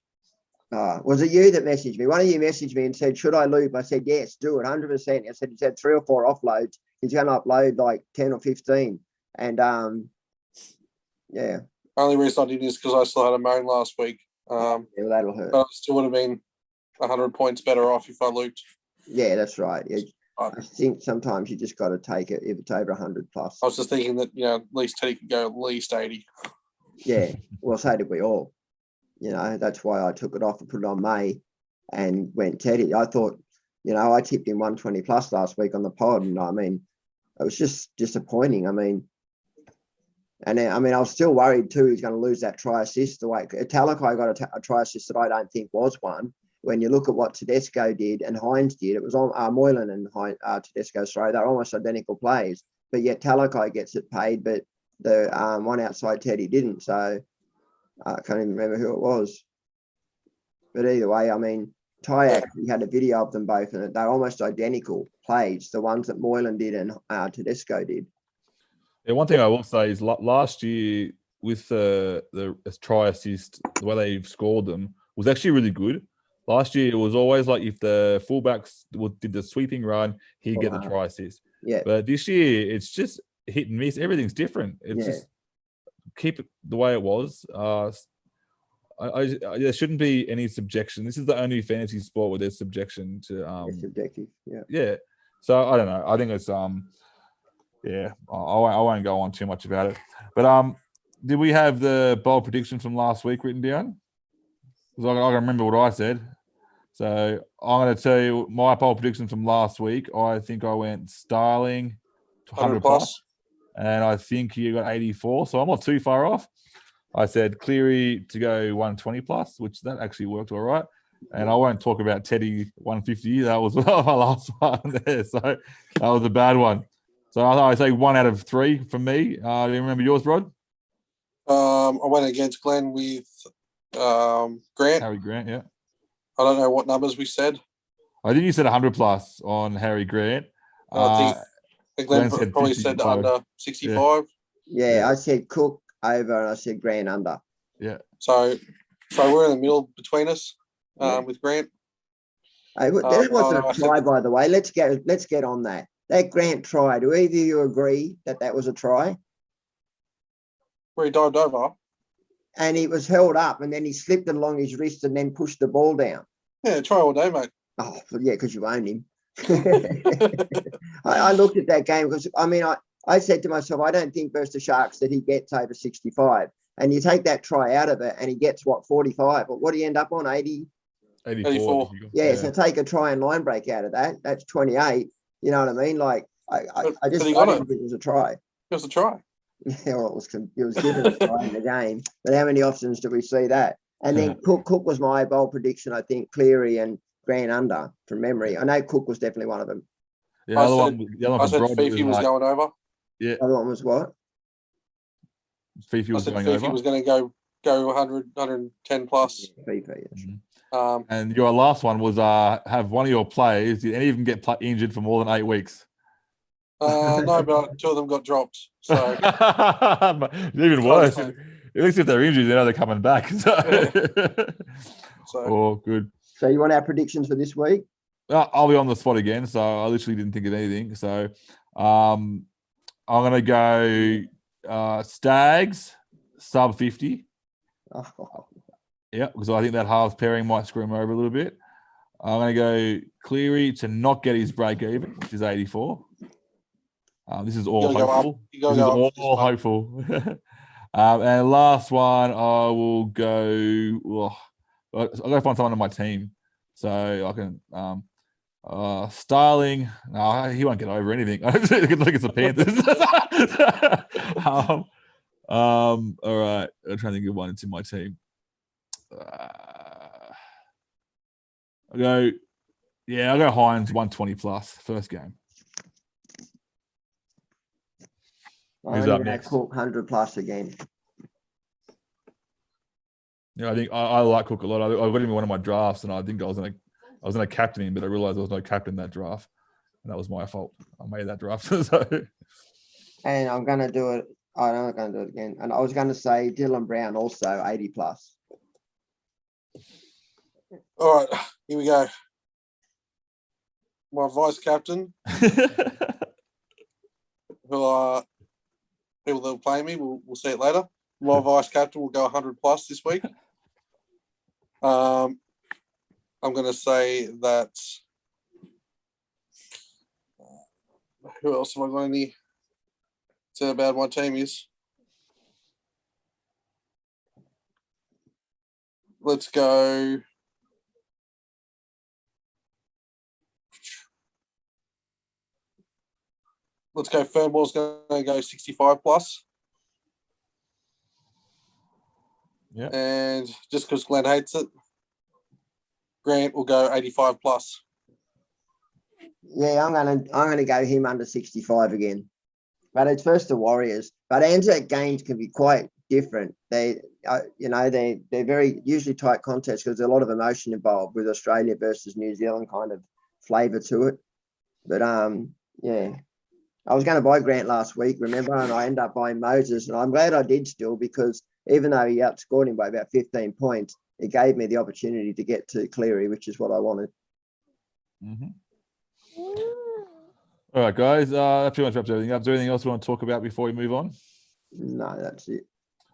Was it you that messaged me? One of you messaged me and said, should I loop? I said, yes, do it, 100%. I said, he's had 3 or 4 offloads. He's going to upload like 10 or 15. And, yeah. Only reason I did is because I still had a moan last week. Yeah, that'll hurt. But I still would have been 100 points better off if I looped. Yeah, that's right. I think sometimes you just got to take it if it's over 100 plus. I was just thinking that, at least Teddy could go at least 80. Yeah, well, so did we all. That's why I took it off and put it on May and went Teddy. I thought, I tipped him 120 plus last week on the pod, and it was just disappointing. I was still worried too he's going to lose that try assist. The way Talakai got a try assist that I don't think was one. When you look at what Tedesco did and Hines did, it was on Moylan and Tedesco, sorry, they're almost identical plays. But yet Talakai gets it paid, but the one outside Teddy didn't. So I can't even remember who it was. But either way, Ty actually had a video of them both, and they're almost identical plays, the ones that Moylan did and Tedesco did. Yeah, one thing I will say is last year with the try assist, the way they've scored them was actually really good. Last year, it was always like if the fullbacks did the sweeping run, he'd get the try assist. Yeah. But this year, it's just hit and miss. Everything's different. It's just keep it the way it was. There shouldn't be any subjection. This is the only fantasy sport where there's subjection to. It's subjective. Yeah. Yeah. So I don't know. I think it's yeah. I won't go on too much about it. But did we have the bold prediction from last week written down? Because I can remember what I said. So I'm going to tell you my bold prediction from last week. I think I went Starling to 100 plus. And I think you got 84. So I'm not too far off. I said Cleary to go 120 plus, which that actually worked all right. And I won't talk about Teddy 150. That was my last one there. So that was a bad one. So I say 1 out of 3 from me. Do you remember yours, Rod? I went against Glen with Grant. Harry Grant, yeah. I don't know what numbers we said. I think you said 100 plus on Harry Grant. I think Glen probably said under 65. Yeah, I said Cook over and I said Grant under. Yeah. So we're in the middle between us with Grant. Hey, that wasn't a try, by the way. Let's get on that. That Grant try. Do either of you agree that was a try? Where he dived over. and he was held up, and then he slipped it along his wrist and then pushed the ball down. Yeah, try all day, mate. Oh, yeah, because you own him. I looked at that game because, I said to myself, I don't think versus the Sharks that he gets over 65. And you take that try out of it and he gets, 45? Or what do you end up on, 80? 84. Yeah, so take a try and line break out of that. That's 28. You know what I mean? Like, I didn't think it was a try. It was a try. Yeah, well, it was given a try in the game. But how many options do we see that? And then Cook was my bold prediction, I think, Cleary and Grant under from memory. I know Cook was definitely one of them. Yeah, I said Fifi was going over. Yeah. The other one was what? Fifi was going over. Was going to go 100, 110 plus. Fifi. And your last one was have one of your players, did any of them get injured for more than 8 weeks? No, but 2 of them got dropped. So even worse. At least if they're injured, they know they're coming back. So good. So you want our predictions for this week? I'll be on the spot again, so I literally didn't think of anything. So I'm going to go Stags sub 50. Oh. Yeah, because I think that halves pairing might screw him over a little bit. I'm going to go Cleary to not get his break even, which is 84. This is all hopeful. This is all hopeful. And last one, I will go. Well, I'll go find someone on my team, so I can. Starling. No, he won't get over anything. I think it's the Panthers. All right. I'm trying to think of one into my team. I'll go Hines 120 plus first game. Who's up next? Cook 100 plus again. Yeah, I think I like Cook a lot. I got him in one of my drafts, and I think I was going to captain him, but I realized there was no captain in that draft, and that was my fault. I made that draft. And I'm going to do it. I'm not going to do it again. And I was going to say Dylan Brown also 80 plus. All right, here we go. My vice captain, people that will play me, we'll see it later. My vice captain will go 100 plus this week. I'm going to say that. Who else have I got in here? Say about my team is. Let's go. Let's go. Fernball's going to go 65 plus. Yeah. And just because Glen hates it, Grant will go 85 plus. Yeah, I'm gonna go him under 65 again. But it's versus the Warriors. But Anzac games can be quite different. They're very usually tight contests because there's a lot of emotion involved with Australia versus New Zealand kind of flavour to it. But yeah. I was going to buy Grant last week, remember, and I ended up buying Moses, and I'm glad I did still because even though he outscored him by about 15 points, it gave me the opportunity to get to Cleary, which is what I wanted. Mm-hmm. All right, guys, that pretty much wraps everything up. Is there anything else you want to talk about before we move on? No, that's it.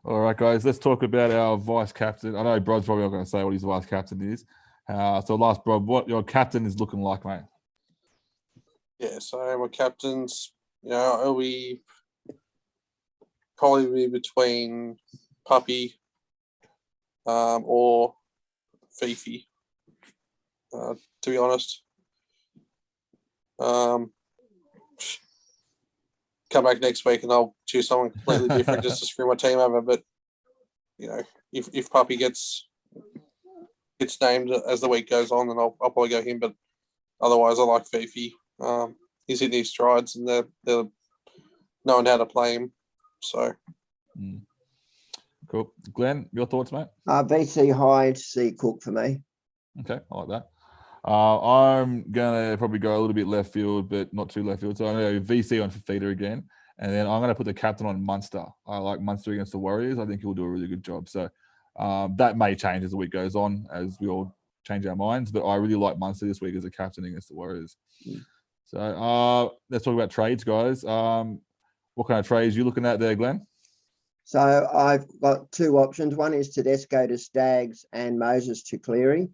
All right, guys, let's talk about our vice captain. I know Brod's probably not going to say what his vice captain is. So last, Brod, what your captain is looking like, mate? Yeah, so my captain's, it'll be probably between Puppy or Fifi, to be honest. Come back next week and I'll choose someone completely different just to screw my team over. But, if Puppy gets named as the week goes on, then I'll probably go him. But otherwise, I like Fifi. He's hitting his strides and they're knowing how to play him. So, cool. Glenn, your thoughts, mate? VC high, C Cook for me. Okay, I like that. I'm gonna probably go a little bit left field, but not too left field. So I'm gonna go VC on Fafita again, and then I'm gonna put the captain on Munster. I like Munster against the Warriors. I think he'll do a really good job. So that may change as the week goes on, as we all change our minds. But I really like Munster this week as a captain against the Warriors. So let's talk about trades, guys. What kind of trades are you looking at there, Glenn? So I've got two options. One is Tedesco to Stags and Moses to Cleary.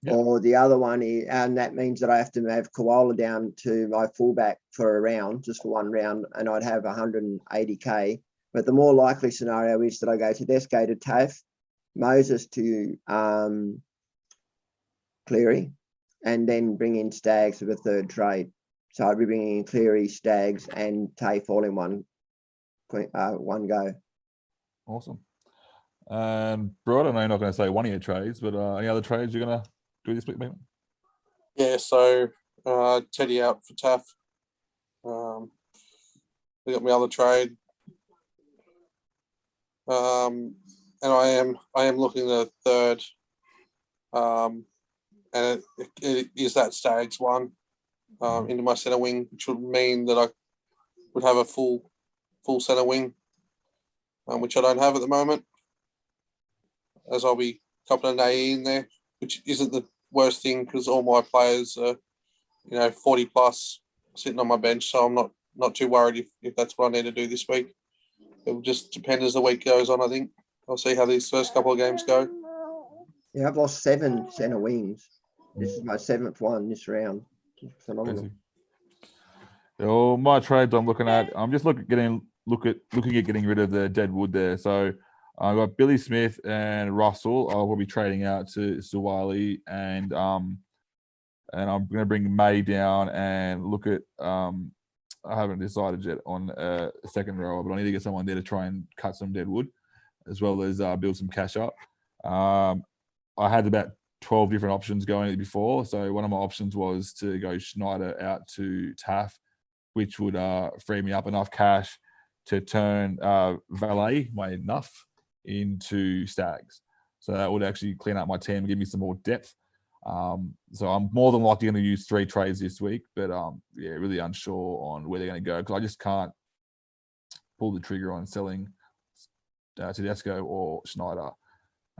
Yep. Or the other one is, and that means that I have to have Koala down to my fullback for a round, just for one round, and I'd have 180k. But the more likely scenario is that I go Tedesco to Taff, Moses to Cleary, and then bring in Stags for the third trade. So I'd be bringing in Cleary, Stags, and Tafe all in one go. Awesome. And Bro, I know you're not going to say one of your trades, but any other trades you're going to do this week, mate? Yeah, so Teddy out for Taff. We got my other trade. And I am looking at a third. And it is that Stags one into my centre wing, which would mean that I would have a full centre wing, which I don't have at the moment, as I'll be copping an AE in there, which isn't the worst thing because all my players are, 40 plus sitting on my bench, so I'm not too worried if that's what I need to do this week. It will just depend as the week goes on, I think. I'll see how these first couple of games go. Yeah, I've lost 7 centre wings. This is my 7th one this round. Phenomenal. Well, my trades I'm looking at, I'm just looking at getting rid of the dead wood there. So I've got Billy Smith and Russell. I will be trading out to Suwali, and I'm going to bring May down and look at. I haven't decided yet on a second row, but I need to get someone there to try and cut some dead wood, as well as build some cash up. I had about 12 different options going before. So one of my options was to go Schneider out to Taff, which would free me up enough cash to turn Valet, my Nuff, into Stags. So that would actually clean up my team and give me some more depth. So I'm more than likely going to use 3 trades this week, but really unsure on where they're going to go because I just can't pull the trigger on selling Tedesco or Schneider,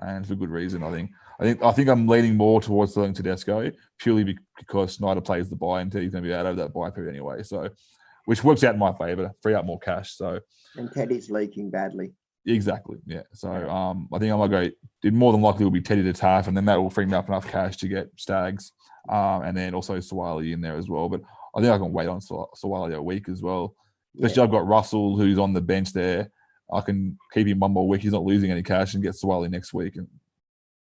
and for good reason. I think I'm leaning more towards selling Tedesco purely because Schneider plays the buy and he's going to be out of that buy period anyway. So, which works out in my favour, free up more cash. So, and Teddy's leaking badly. Exactly, yeah. So I think I'm going to go. It more than likely will be Teddy to Taff, and then that will free me up enough cash to get Stags, and then also Suwali in there as well. But I think I can wait on Suwali a week as well. Especially I've got Russell who's on the bench there. I can keep him one more week. He's not losing any cash, and get Suwali next week. And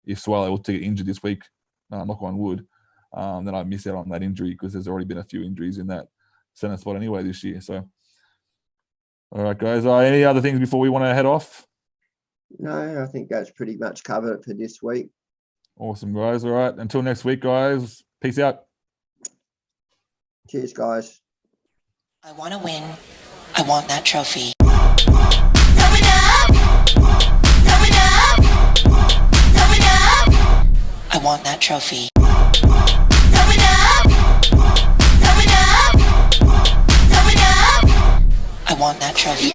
if Suwali will get injured this week, knock on wood, then I miss out on that injury because there's already been a few injuries in that centre spot anyway this year. So. All right, guys. Any other things before we want to head off? No, I think that's pretty much covered for this week. Awesome, guys. All right. Until next week, guys. Peace out. Cheers, guys. I want to win. I want that trophy. Throw it up! Throw it up! Throw it up! I want that trophy. Throw it up! Throw it up! Throw it up! I want that trophy.